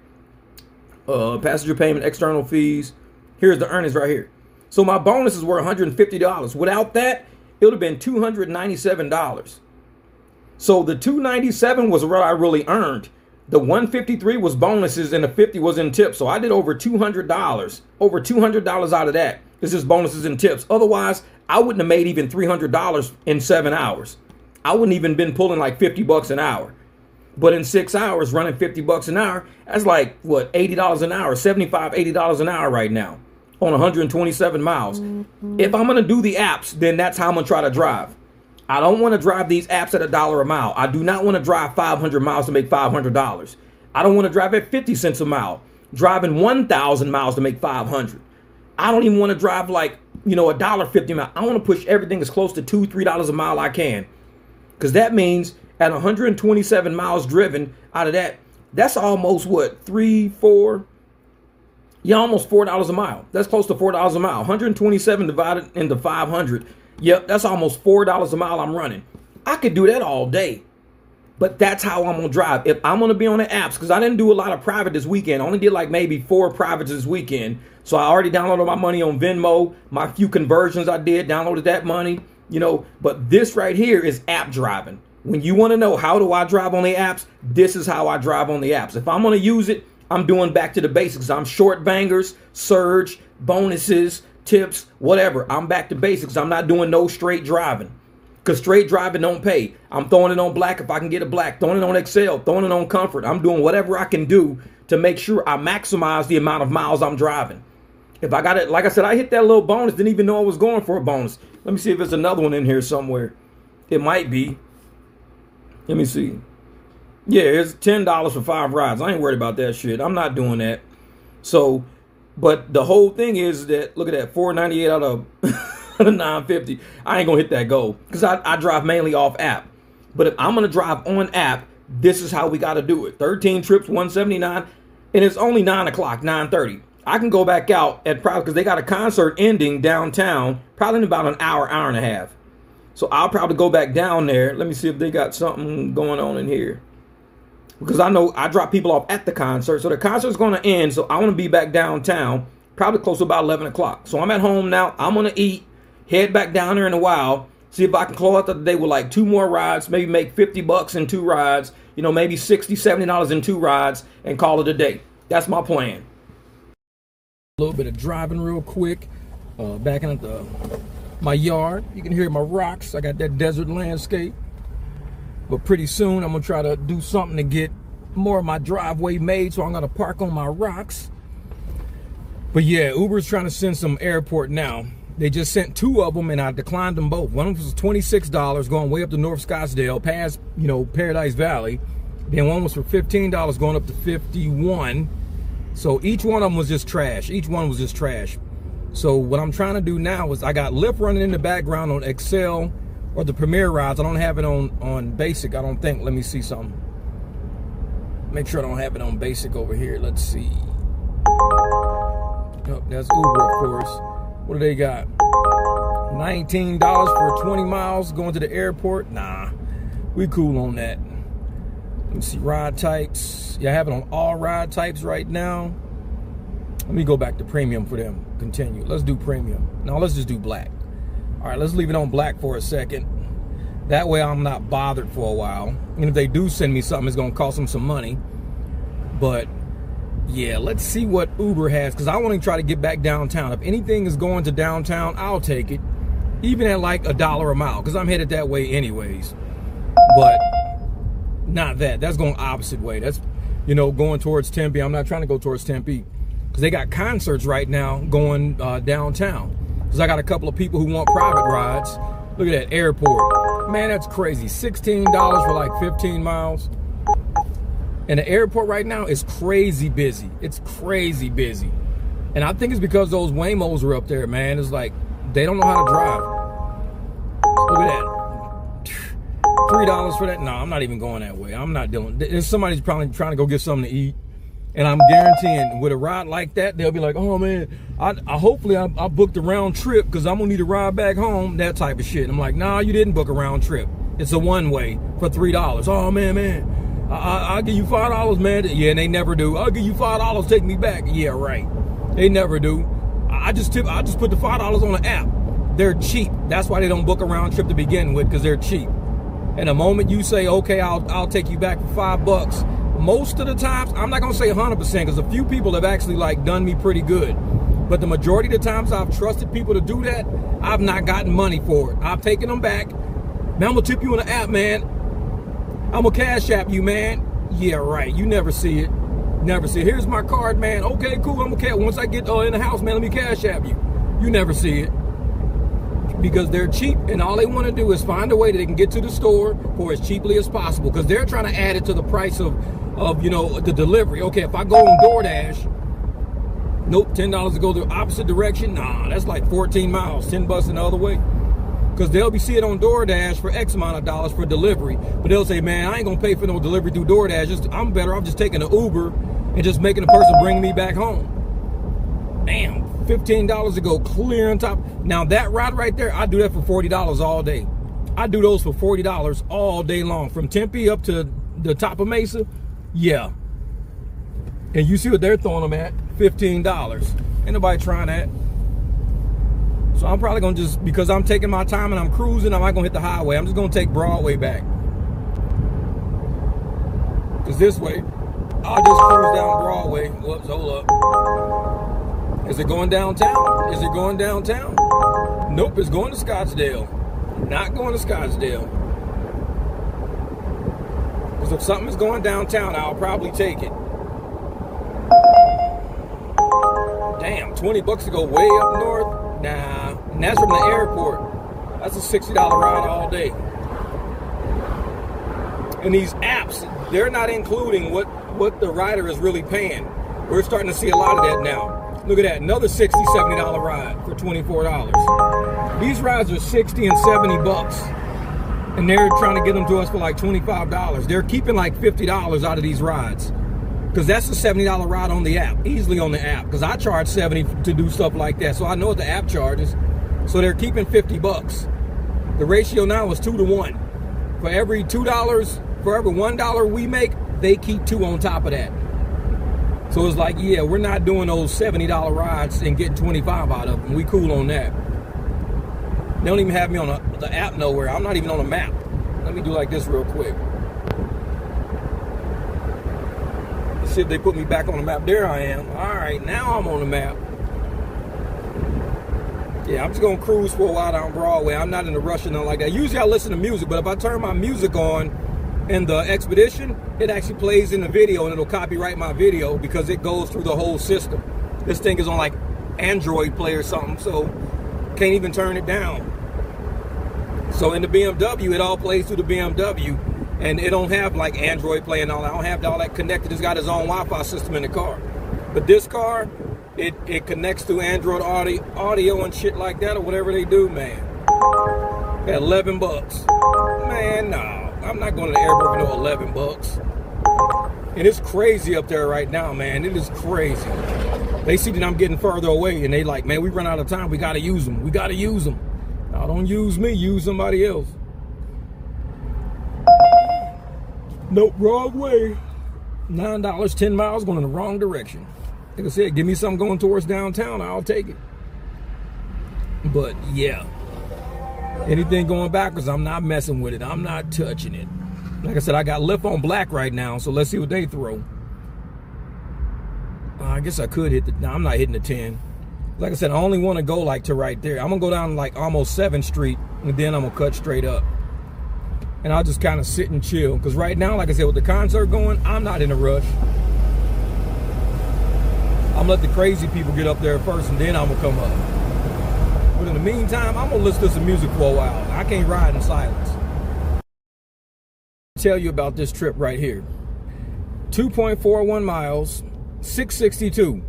Passenger payment, external fees. Here's the earnings right here. So my bonuses were $150. Without that, it would have been $297. So the $297 was what I really earned. The $153 was bonuses and the $50 was in tips. So I did over $200. Over $200 out of that. This is bonuses and tips. Otherwise, I wouldn't have made even $300 in 7 hours. I wouldn't even been pulling like $50 an hour. But in 6 hours, running $50 an hour, that's like, what, $80 an hour, $75, $80 an hour right now on 127 miles. Mm-hmm. If I'm going to do the apps, then that's how I'm going to try to drive. I don't want to drive these apps at $1 a mile. I do not want to drive 500 miles to make $500. I don't want to drive at 50 cents a mile, driving 1,000 miles to make 500. I don't even want to drive like, $1.50 a mile. I want to push everything as close to $2, $3 a mile I can. Because that means at 127 miles driven out of that, that's almost what, almost $4 a mile. That's close to $4 a mile. 127 divided into 500. Yep, that's almost $4 a mile I'm running. I could do that all day. But that's how I'm going to drive. If I'm going to be on the apps, because I didn't do a lot of private this weekend. I only did like maybe 4 privates this weekend. So I already downloaded my money on Venmo. My few conversions I did, downloaded that money. But this right here is app driving. When you want to know how do I drive on the apps, this is how I drive on the apps. If I'm going to use it, I'm doing back to the basics. I'm short bangers, surge, bonuses, tips, whatever. I'm back to basics. I'm not doing no straight driving, because straight driving don't pay. I'm throwing it on black if I can get it black, throwing it on Excel, throwing it on Comfort. I'm doing whatever I can do to make sure I maximize the amount of miles I'm driving. If I got it, like I said, I hit that little bonus, didn't even know I was going for a bonus. Let me see if there's another one in here somewhere. It might be. Let me see. Yeah, it's $10 for 5 rides. I ain't worried about that shit. I'm not doing that. So, but the whole thing is that, look at that, $498 out of $950. I ain't gonna hit that goal because I drive mainly off app. But if I'm gonna drive on app, this is how we gotta do it. 13 trips, $179, and it's only 9 o'clock, 9:30. I can go back out at probably, because they got a concert ending downtown, probably in about an hour, hour and a half. So I'll probably go back down there. Let me see if they got something going on in here. Because I know I drop people off at the concert. So the concert's going to end. So I want to be back downtown, probably close to about 11 o'clock. So I'm at home now. I'm going to eat, head back down there in a while, see if I can close out the day with like 2 more rides, maybe make $50 in 2 rides, maybe $60, $70 in 2 rides, and call it a day. That's my plan. A little bit of driving real quick. Backing up my yard. You can hear my rocks. I got that desert landscape. But pretty soon I'm going to try to do something to get more of my driveway made. So I'm going to park on my rocks. But yeah, Uber's trying to send some airport now. They just sent 2 of them and I declined them both. One of them was $26 going way up to North Scottsdale past, Paradise Valley. Then one was for $15 going up to $51. So each one of them was just trash. Each one was just trash. So what I'm trying to do now is I got Lyft running in the background on Excel or the Premier rides. I don't have it on Basic, I don't think. Let me see something. Make sure I don't have it on Basic over here. Let's see. Oh, that's Uber, of course. What do they got? $19 for 20 miles going to the airport? Nah, we cool on that. Let me see, ride types. Yeah, I have it on all ride types right now. Let me go back to premium for them. Continue. Let's do premium. No, let's just do black. All right, let's leave it on black for a second. That way I'm not bothered for a while. And if they do send me something, it's going to cost them some money. But yeah, let's see what Uber has, because I want to try to get back downtown. If anything is going to downtown, I'll take it. Even at like $1 a mile, because I'm headed that way anyways. But not that. That's going opposite way. That's, you know, going towards Tempe. I'm not trying to go towards Tempe, because they got concerts right now going downtown. Because I got a couple of people who want private rides. Look at that airport. Man, that's crazy. $16 for like 15 miles. And the airport right now is crazy busy. It's crazy busy. And I think it's because those Waymos are up there, man. It's like, they don't know how to drive. Look at that. $3 for that? No, I'm not even going that way. I'm not doing it. Somebody's probably trying to go get something to eat. And I'm guaranteeing with a ride like that, they'll be like, oh man, hopefully I booked a round trip because I'm gonna need a ride back home, that type of shit. I'm like, nah, you didn't book a round trip. It's a one way for $3. Oh man, I'll give you $5, man. Yeah, and they never do. I'll give you $5, take me back. Yeah, right. They never do. I just put the $5 on the app. They're cheap. That's why they don't book a round trip to begin with, because they're cheap. And the moment you say, okay, I'll take you back for $5, most of the times, I'm not gonna say 100%, because a few people have actually like done me pretty good. But the majority of the times I've trusted people to do that, I've not gotten money for it. I've taken them back. Man, I'm gonna tip you on the app, man. I'm gonna cash app you, man. Yeah, right. You never see it. Never see it. Here's my card, man. Okay, cool. I'm okay. Once I get in the house, man, let me cash app you. You never see it. Because they're cheap, and all they want to do is find a way that they can get to the store for as cheaply as possible, because they're trying to add it to the price of you know, the delivery. Okay, if I go on DoorDash, nope, $10 to go the opposite direction. Nah, that's like 14 miles, $10 the other way. Because they'll be seeing on DoorDash for X amount of dollars for delivery, but they'll say, man, I ain't gonna pay for no delivery through DoorDash. I'm better off just taking an Uber and just making a person bring me back home. Damn, $15 to go clear on top. Now that ride right there, I do that for $40 all day. I do those for $40 all day long, from Tempe up to the top of Mesa. Yeah. And you see what they're throwing them at? $15. Ain't nobody trying that. So I'm probably gonna just, because I'm taking my time and I'm cruising, I'm not gonna hit the highway. I'm just gonna take Broadway back. Because this way, I'll just cruise down Broadway. Whoops, hold up. Is it going downtown? Is it going downtown? Nope, it's going to Scottsdale. Not going to Scottsdale. Because if something is going downtown, I'll probably take it. Damn, $20 to go way up north? Nah, and that's from the airport. That's a $60 ride all day. And these apps, they're not including what the rider is really paying. We're starting to see a lot of that now. Look at that, another $60, $70 ride for $24. These rides are $60 and $70. And they're trying to get them to us for like $25. They're keeping like $50 out of these rides. Because that's a $70 ride on the app, easily on the app. Because I charge $70 to do stuff like that. So I know what the app charges. So they're keeping $50. The ratio now is 2 to 1. For every $2, for every $1 we make, they keep 2 on top of that. So it's like, yeah, we're not doing those $70 rides and getting 25 out of them. We cool on that. They don't even have me on the app nowhere. I'm not even on the map. Let me do like this real quick. Let's see if they put me back on the map. There I am. All right, now I'm on the map. Yeah, I'm just going to cruise for a while down Broadway. I'm not in a rush or nothing like that. Usually I listen to music, but if I turn my music on in the Expedition, it actually plays in the video and it'll copyright my video because it goes through the whole system. This thing is on like Android Play or something, so can't even turn it down. So in the BMW, it all plays through the BMW. And it don't have like Android Play and all that. I don't have all that connected. It's got its own Wi-Fi system in the car. But this car, it connects to Android audio and shit like that, or whatever they do, man. At $11. Man, no. I'm not going to the airport for no $11. And it's crazy up there right now, man. It is crazy. They see that I'm getting further away, and they like, man, we run out of time. We got to use them. We got to use them. No, don't use me. Use somebody else. Nope, wrong way. $9, 10 miles going in the wrong direction. Like I said, give me something going towards downtown, I'll take it. But yeah, anything going backwards, I'm not messing with it. I'm not touching it. Like I said, I got Lyft on black right now, so let's see what they throw. I guess I could hit the, no, I'm not hitting the 10. Like I said, I only want to go like to right there. I'm gonna go down like almost 7th Street, and then I'm gonna cut straight up. And I'll just kind of sit and chill. Because right now, like I said, with the concert going, I'm not in a rush. I'm gonna let the crazy people get up there first, and then I'm gonna come up. But in the meantime, I'm gonna listen to some music for a while. I can't ride in silence. I'll tell you about this trip right here. 2.41 miles, 662.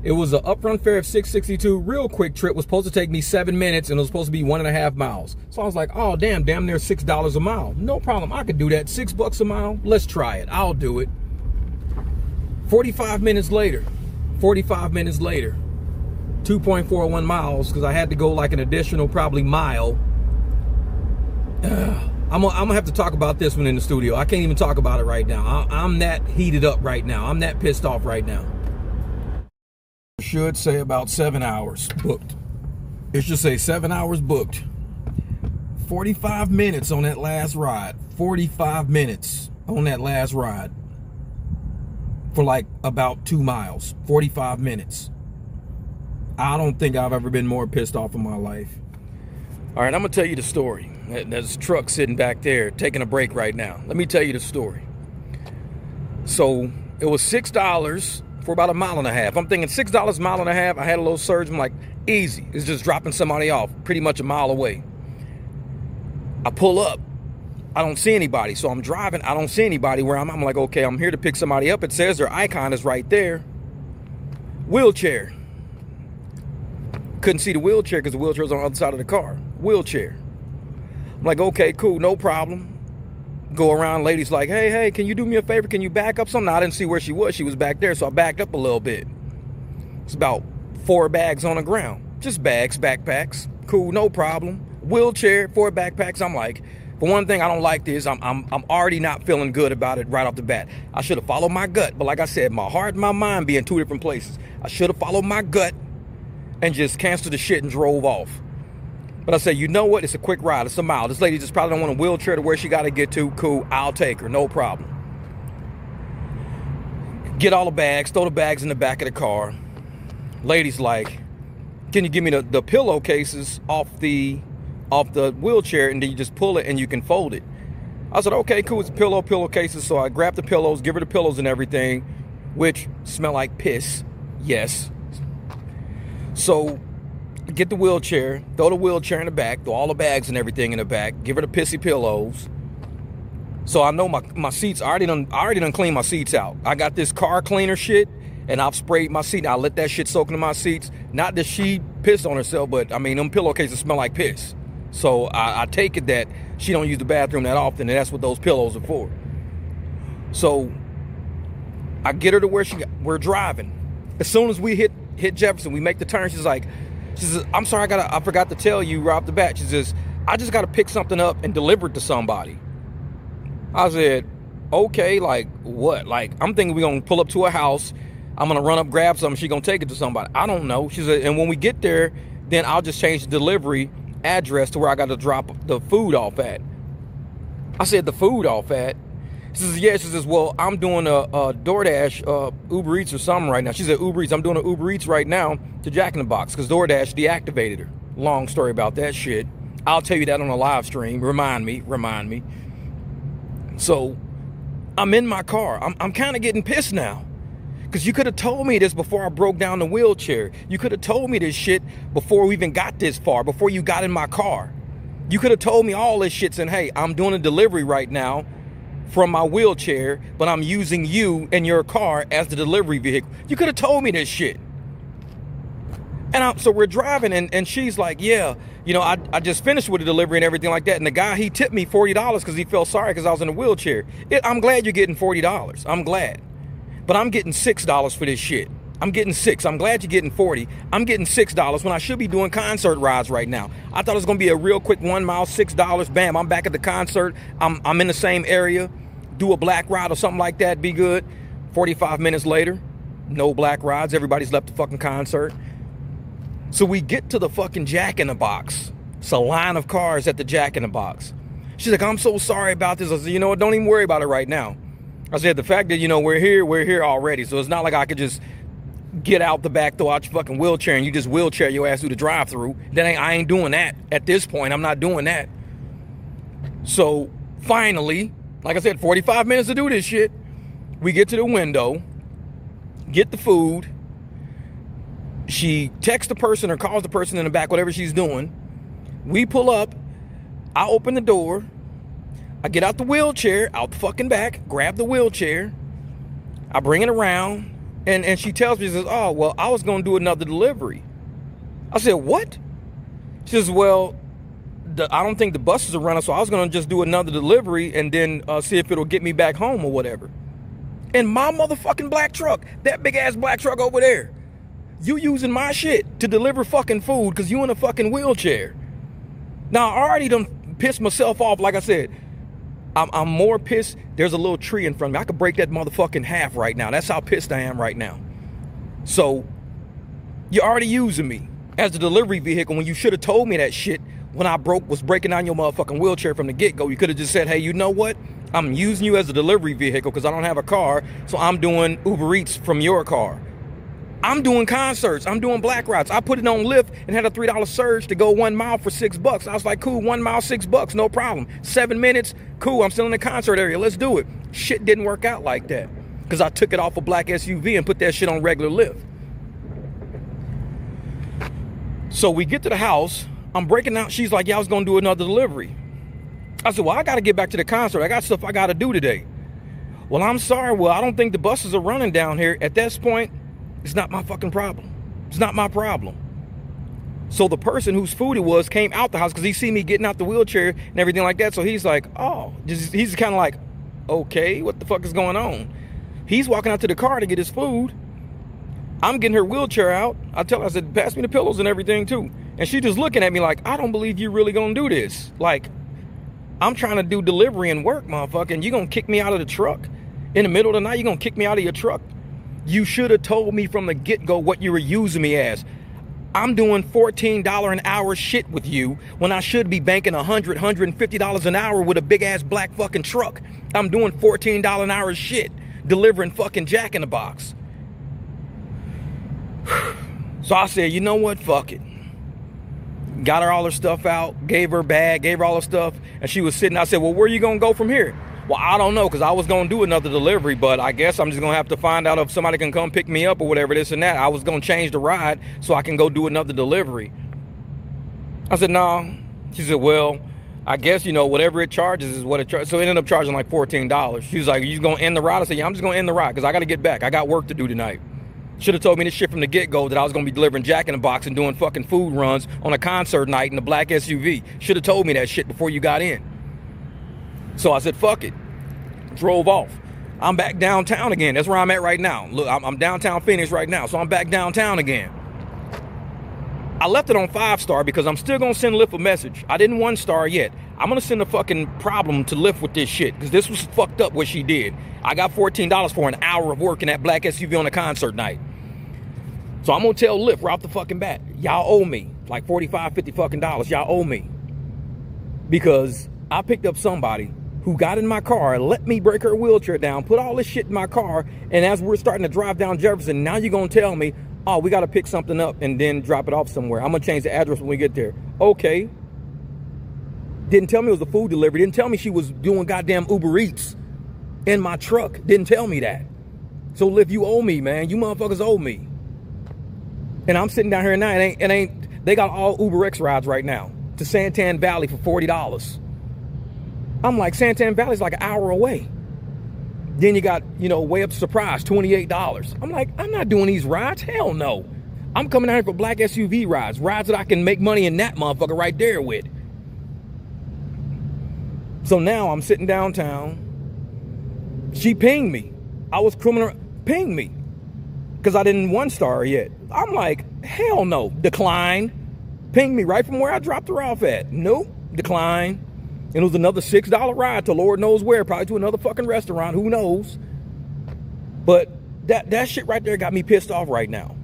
It was an upfront fare of 662. Real quick trip. Was supposed to take me 7 minutes, and it was supposed to be 1.5 miles. So I was like, oh damn near $6 a mile. No problem, I could do that. $6 a mile. Let's try it. I'll do it. 45 minutes later. 2.41 miles, because I had to go like an additional probably mile. I'm gonna have to talk about this one in the studio. I can't even talk about it right now. I'm that heated up right now. I'm that pissed off right now. Should say about 7 hours booked. It should say 7 hours booked. 45 minutes on that last ride. 45 minutes on that last ride. For like about 2 miles. 45 minutes. I don't think I've ever been more pissed off in my life. All right, I'm gonna tell you the story. There's a truck sitting back there taking a break right now. Let me tell you the story. So it was $6 for about 1.5 miles. I'm thinking $6 a mile and a half. I had a little surge. I'm like, easy. It's just dropping somebody off pretty much 1 mile away. I pull up. I don't see anybody. So I'm driving. I don't see anybody where I'm like, okay, I'm here to pick somebody up. It says their icon is right there. Wheelchair. Couldn't see the wheelchair because the wheelchair was on the other side of the car. Wheelchair. I'm like, okay, cool, no problem. Go around, ladies like, hey, can you do me a favor? Can you back up something? I didn't see where she was. She was back there, so I backed up a little bit. It's about 4 bags on the ground. Just bags, backpacks. Cool, no problem. Wheelchair, 4 backpacks. I'm like, for one thing, I don't like this. I'm already not feeling good about it right off the bat. I should have followed my gut. But like I said, my heart and my mind be in 2 different places. I should have followed my gut and just canceled the shit and drove off. But I said, you know what? It's a quick ride. It's a mile. This lady just probably don't want a wheelchair to where she got to get to. Cool. I'll take her. No problem. Get all the bags. Throw the bags in the back of the car. Lady's like, can you give me the pillowcases off the wheelchair, and then you just pull it and you can fold it. I said, okay, cool. It's pillowcases. So I grabbed the pillows, give her the pillows and everything, which smell like piss. Yes. So get the wheelchair, throw the wheelchair in the back, throw all the bags and everything in the back, give her the pissy pillows. So I know my seats, I already done cleaned my seats out. I got this car cleaner shit, and I've sprayed my seat. I let that shit soak into my seats. Not that she pissed on herself, but I mean, them pillowcases smell like piss. So I take it that she don't use the bathroom that often, and that's what those pillows are for. So I get her to where we're driving. As soon as we hit Jefferson, we make the turn. She says, I'm sorry, I forgot to tell you right off the bat. She says, I just got to pick something up and deliver it to somebody. I said, okay, like what? Like, I'm thinking we're going to pull up to a house. I'm going to run up, grab something. She's going to take it to somebody. I don't know. She said, and when we get there, then I'll just change the delivery address to where I got to drop the food off at. I said, the food off at? She says, yeah. She says, well, I'm doing a DoorDash, Uber Eats or something right now. She said, Uber Eats. I'm doing an Uber Eats right now to Jack in the Box because DoorDash deactivated her. Long story about that shit. I'll tell you that on a live stream. Remind me. So I'm in my car. I'm kind of getting pissed now because you could have told me this before I broke down the wheelchair. You could have told me this shit before we even got this far, before you got in my car. You could have told me all this shit saying, hey, I'm doing a delivery right now. from my wheelchair, but I'm using you and your car as the delivery vehicle. You could have told me this shit. And so we're driving, and she's like, yeah, you know, I just finished with the delivery and everything like that. And the guy, he tipped me $40 because he felt sorry because I was in a wheelchair. I'm glad you're getting $40. I'm glad. But I'm getting $6 for this shit. I'm getting $6. I'm glad you're getting 40. I'm getting $6 when I should be doing concert rides right now. I thought it was going to be a real quick 1 mile, $6. Bam, I'm back at the concert. I'm in the same area. Do a black ride or something like that. Be good. 45 minutes later, no black rides. Everybody's left the fucking concert. So we get to the fucking Jack in the Box. It's a line of cars at the Jack in the Box. She's like, I'm so sorry about this. I said, you know what? Don't even worry about it right now. I said, the fact that, you know, we're here already. So it's not like I could just get out the back, throw out your fucking wheelchair, and you just wheelchair your ass through the drive-thru. I ain't doing that. At this point, I'm not doing that. So finally, like I said, 45 minutes to do this shit. We get to the window, get the food. She texts the person or calls the person in the back, whatever she's doing. We pull up. I open the door. I get out the wheelchair, out the fucking back, grab the wheelchair. I bring it around, and she tells me, she says, oh, well, I was going to do another delivery. I said, what? She says, well, I don't think the buses are running, so I was going to just do another delivery and then see if it'll get me back home or whatever. And my motherfucking black truck, that big-ass black truck over there, you using my shit to deliver fucking food because you in a fucking wheelchair. Now, I already done pissed myself off. Like I said, I'm more pissed. There's a little tree in front of me. I could break that motherfucking half right now. That's how pissed I am right now. So, you're already using me as the delivery vehicle when you should have told me that shit when I was breaking down your motherfucking wheelchair from the get-go. You could have just said, hey, you know what? I'm using you as a delivery vehicle because I don't have a car, so I'm doing Uber Eats from your car. I'm doing concerts. I'm doing black rides. I put it on Lyft and had a $3 surge to go 1 mile for $6. I was like, cool, 1 mile, $6, no problem. 7 minutes, cool, I'm still in the concert area. Let's do it. Shit didn't work out like that because I took it off a black SUV and put that shit on regular Lyft. So we get to the house. I'm breaking out. She's like, yeah, I was going to do another delivery. I said, well, I got to get back to the concert. I got stuff I got to do today. Well, I'm sorry. Well, I don't think the buses are running down here. At this point, it's not my fucking problem. It's not my problem. So the person whose food it was came out the house because he see me getting out the wheelchair and everything like that. So he's like, oh, he's kind of like, okay, what the fuck is going on? He's walking out to the car to get his food. I'm getting her wheelchair out. I tell her, I said, pass me the pillows and everything too. And she just looking at me like, I don't believe you really gonna do this. Like, I'm trying to do delivery and work, motherfucker, and you gonna kick me out of the truck? In the middle of the night, you gonna kick me out of your truck? You should have told me from the get-go what you were using me as. I'm doing $14 an hour shit with you when I should be banking $100, $150 an hour with a big-ass black fucking truck. I'm doing $14 an hour shit, delivering fucking Jack in the Box. So I said, you know what, fuck it. Got her all her stuff out, gave her a bag, gave her all her stuff, and she was sitting. I said, well, where are you going to go from here? Well, I don't know, because I was going to do another delivery, but I guess I'm just going to have to find out if somebody can come pick me up or whatever, this and that. I was going to change the ride so I can go do another delivery. I said, no. She said, well, I guess, you know, whatever it charges is what it charges. So it ended up charging like $14. She was like, are you going to end the ride? I said, yeah, I'm just going to end the ride because I got to get back. I got work to do tonight. Should have told me this shit from the get-go that I was going to be delivering Jack in the Box and doing fucking food runs on a concert night in a black SUV. Should have told me that shit before you got in. So I said, fuck it. Drove off. I'm back downtown again. That's where I'm at right now. Look, I'm downtown Phoenix right now, so I'm back downtown again. I left it on 5-star because I'm still going to send Lyft a message. I didn't 1-star yet. I'm going to send a fucking problem to Lyft with this shit because this was fucked up what she did. I got $14 for an hour of work in that black SUV on a concert night. So I'm going to tell Lyft right off the fucking bat, y'all owe me like $45, $50 fucking dollars. Y'all owe me. Because I picked up somebody who got in my car, let me break her wheelchair down, put all this shit in my car, and as we're starting to drive down Jefferson, now you're going to tell me, oh, we got to pick something up and then drop it off somewhere. I'm going to change the address when we get there. Okay. Didn't tell me it was a food delivery. Didn't tell me she was doing goddamn Uber Eats in my truck. Didn't tell me that. So Lyft, you owe me, man. You motherfuckers owe me. And I'm sitting down here now, they got all Uber X rides right now to Santan Valley for $40. I'm like, Santan Valley's like an hour away. Then you got, way up surprise, $28. I'm like, I'm not doing these rides. Hell no. I'm coming out here for black SUV rides that I can make money in that motherfucker right there with. So now I'm sitting downtown. She pinged me. I was criminal, pinged me. Because I didn't one-star her yet. I'm like, hell no. Decline. Pinged me right from where I dropped her off at. Nope. Decline. And it was another $6 ride to Lord knows where. Probably to another fucking restaurant. Who knows? But that shit right there got me pissed off right now.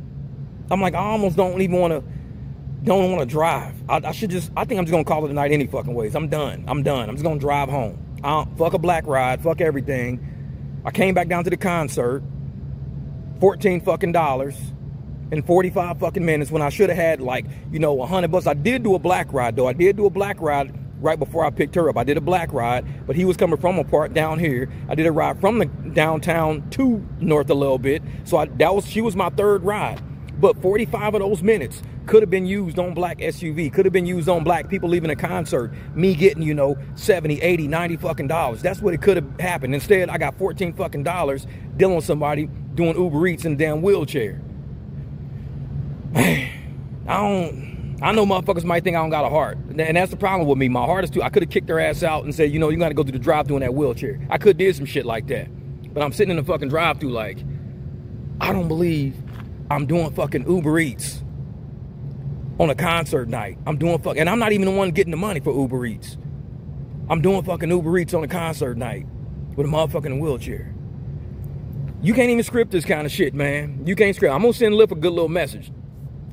I'm like, I almost don't want to drive. I think I'm just going to call it a night any fucking ways. I'm done. I'm just going to drive home. Fuck a black ride. Fuck everything. I came back down to the concert. $14 fucking dollars in 45 fucking minutes when I should have had $100. I did do a black ride though. I did do a black ride right before I picked her up. I did a black ride, but he was coming from a part down here. I did a ride from the downtown to north a little bit. So she was my third ride. But 45 of those minutes could have been used on black SUV, could have been used on black people leaving a concert, me getting, 70, 80, 90 fucking dollars. That's what it could have happened. Instead, I got $14 fucking dollars dealing with somebody doing Uber Eats in a damn wheelchair. I know motherfuckers might think I don't got a heart. And that's the problem with me. My heart is too, I could have kicked their ass out and said, you got to go to the drive-thru in that wheelchair. I could have did some shit like that. But I'm sitting in the fucking drive-thru like, I don't believe I'm doing fucking Uber Eats on a concert night. And I'm not even the one getting the money for Uber Eats. I'm doing fucking Uber Eats on a concert night with a motherfucking wheelchair. You can't even script this kind of shit, man. You can't script. I'm going to send Lyft a good little message.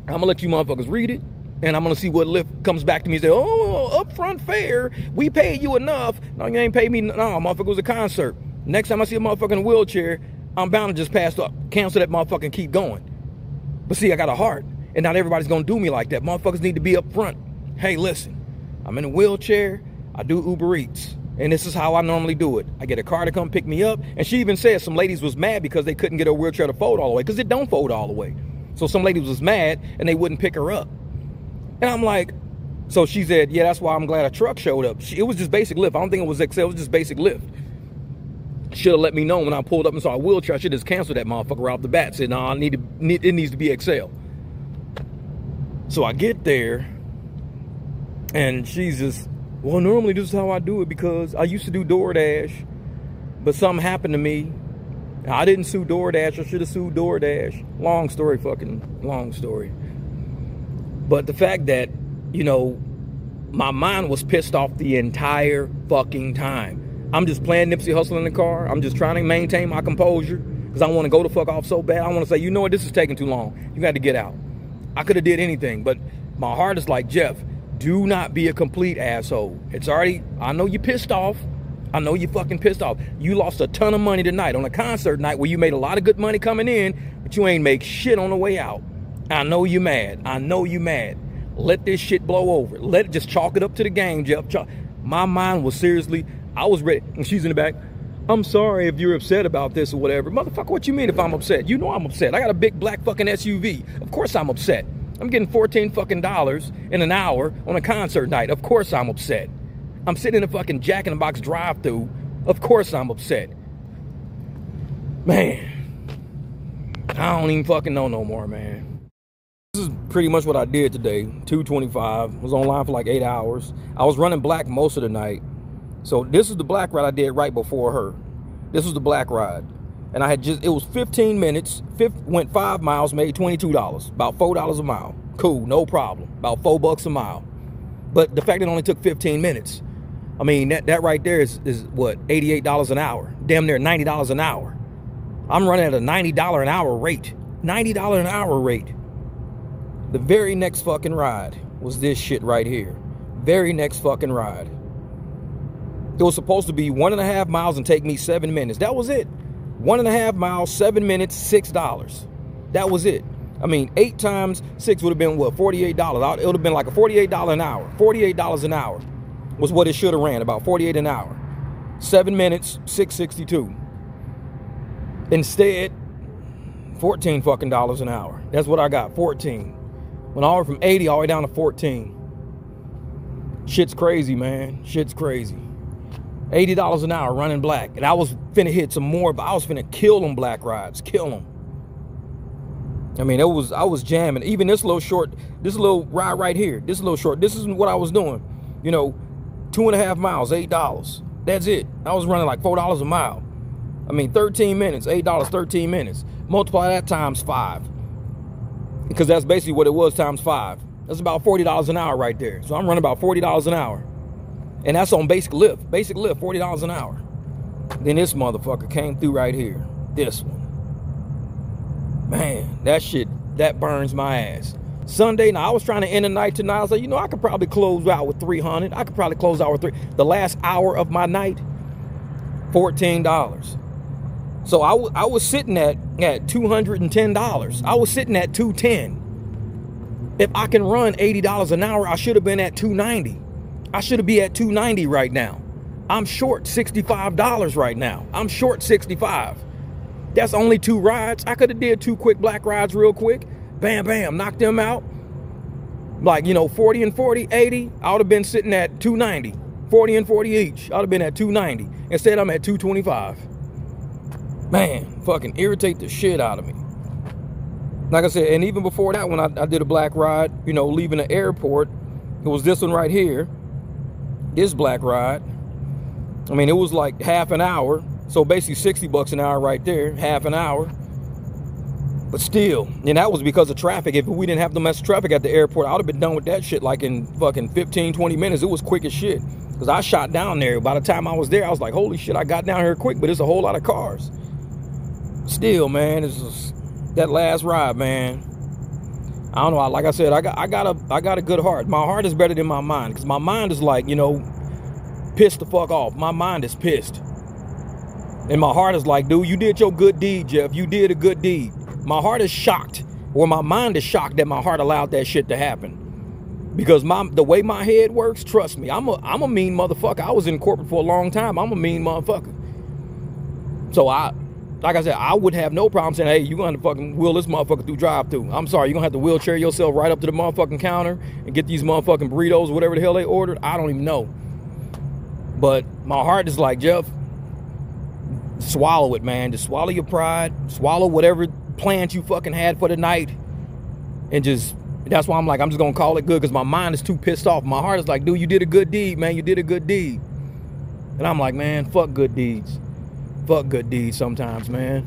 I'm going to let you motherfuckers read it. And I'm going to see what Lyft comes back to me and say, oh, upfront fare. We paid you enough. No, you ain't paid me. No, motherfucker, was a concert. Next time I see a motherfucker in a wheelchair, I'm bound to just pass up, cancel that motherfucker and keep going. But see, I got a heart. And not everybody's going to do me like that. Motherfuckers need to be up front. Hey, listen, I'm in a wheelchair. I do Uber Eats. And this is how I normally do it. I get a car to come pick me up. And she even said some ladies was mad because they couldn't get her wheelchair to fold all the way. Because it don't fold all the way. So some ladies was mad and they wouldn't pick her up. And I'm like, so she said, yeah, that's why I'm glad a truck showed up. It was just basic Lyft. I don't think it was XL. It was just basic Lyft. Should have let me know when I pulled up and saw a wheelchair. I should have just canceled that motherfucker right off the bat. Said, no, it needs to be XL. So I get there and she's just, well, normally this is how I do it because I used to do DoorDash, but something happened to me. I didn't sue DoorDash. I should have sued DoorDash. Long story. But the fact that, my mind was pissed off the entire fucking time. I'm just playing Nipsey Hussle in the car. I'm just trying to maintain my composure because I want to go the fuck off so bad. I want to say, you know what, this is taking too long. You got to get out. I could have did anything, but my heart is like, Jeff, do not be a complete asshole. I know you pissed off. I know you fucking pissed off. You lost a ton of money tonight on a concert night where you made a lot of good money coming in, but you ain't make shit on the way out. I know you mad. Let this shit blow over. Just chalk it up to the game, Jeff. My mind was seriously, I was ready. And she's in the back. I'm sorry if you're upset about this or whatever. Motherfucker, what you mean if I'm upset? You know I'm upset. I got a big black fucking SUV. Of course I'm upset. I'm getting $14 fucking dollars in an hour on a concert night. Of course I'm upset. I'm sitting in a fucking Jack in the Box drive-thru. Of course I'm upset. Man. I don't even fucking know no more, man. This is pretty much what I did today. 2:25. Was online for like 8 hours. I was running black most of the night. So this is the black ride I did right before her. This was the black ride. And it was 15 minutes, went 5 miles, made $22. About $4 a mile. Cool, no problem. About $4 a mile. But the fact that it only took 15 minutes, I mean, that right there is what, $88 an hour. Damn near $90 an hour. I'm running at a $90 an hour rate. $90 an hour rate. The very next fucking ride was this shit right here. Very next fucking ride. It was supposed to be 1.5 miles and take me 7 minutes. That was it. 1.5 miles, 7 minutes, $6. That was it. I mean, 8 times 6 would have been what, $48. It would have been like a $48 an hour. $48 an hour was what it should have ran, about $48 an hour. 7 minutes, $6.62. Instead, $14 fucking dollars an hour. That's what I got, 14. Went all from 80 all the way down to 14. Shit's crazy, man. Shit's crazy. $80 an hour running black. And I was finna hit some more, but I was finna kill them black rides. Kill them. I mean, I was jamming. Even this little ride right here, this little short, this is what I was doing. You know, 2.5 miles, $8. That's it. I was running like $4 a mile. I mean, 13 minutes, $8, 13 minutes. Multiply that times 5. Because that's basically what it was times 5. That's about $40 an hour right there. So I'm running about $40 an hour. And that's on basic Lyft. Basic Lyft, $40 an hour. Then this motherfucker came through right here. This one. Man, that shit, that burns my ass. Sunday, now I was trying to end the night tonight. I was like, you know, I could probably close out with 300. I could probably close out with 3. The last hour of my night, $14. So I was sitting at $210. I was sitting at $210. If I can run $80 an hour, I should have been at $290. I should be at $290 right now. I'm short $65 right now. I'm short $65. That's only 2 rides. I could have did 2 quick black rides real quick. Bam, bam, knock them out. Like, you know, 40 and 40, 80. I would have been sitting at 290. 40 and 40 each. I would have been at 290. Instead, I'm at 225. Man, fucking irritate the shit out of me. Like I said, and even before that, when I did a black ride, you know, leaving the airport, it was this one right here. This black ride. I mean, it was like half an hour. So basically $60 an hour right there, half an hour. But still, and that was because of traffic. If we didn't have the mess of traffic at the airport, I would have been done with that shit like in fucking 15, 20 minutes. It was quick as shit. Because I shot down there. By the time I was there, I was like, holy shit, I got down here quick, but it's a whole lot of cars. Still, man, it's just that last ride, man. I don't know. Like I said, I got a good heart. My heart is better than my mind. Because my mind is like, you know, pissed the fuck off. My mind is pissed. And my heart is like, dude, you did your good deed, Jeff. You did a good deed. My heart is shocked, or my mind is shocked that my heart allowed that shit to happen. Because the way my head works, trust me, I'm a mean motherfucker. I was in corporate for a long time. I'm a mean motherfucker. So like I said, I would have no problem saying, hey, you're going to fucking wheel this motherfucker through drive-thru. I'm sorry, you're going to have to wheelchair yourself right up to the motherfucking counter and get these motherfucking burritos, whatever the hell they ordered. I don't even know. But my heart is like, Jeff, swallow it, man. Just swallow your pride. Swallow whatever plans you fucking had for the night. And just, that's why I'm like, I'm just going to call it good because my mind is too pissed off. My heart is like, dude, you did a good deed, man. You did a good deed. And I'm like, man, fuck good deeds. Fuck good deeds sometimes, man.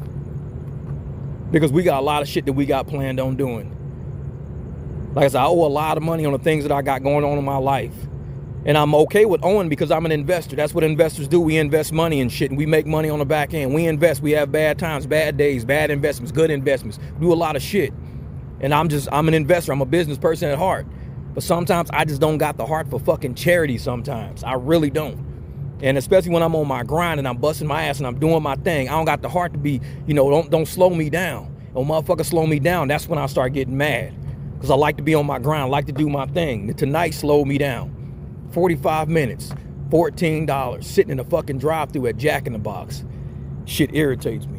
Because we got a lot of shit that we got planned on doing. Like I said, I owe a lot of money on the things that I got going on in my life. And I'm okay with owing because I'm an investor. That's what investors do. We invest money in shit and we make money on the back end. We invest. We have bad times, bad days, bad investments, good investments. We do a lot of shit. And I'm an investor. I'm a business person at heart. But sometimes I just don't got the heart for fucking charity sometimes. I really don't. And especially when I'm on my grind and I'm busting my ass and I'm doing my thing, I don't got the heart to be, you know, don't slow me down. When motherfucker slow me down, that's when I start getting mad. Because I like to be on my grind, I like to do my thing. Tonight slowed me down. 45 minutes, $14, sitting in a fucking drive-thru at Jack in the Box. Shit irritates me.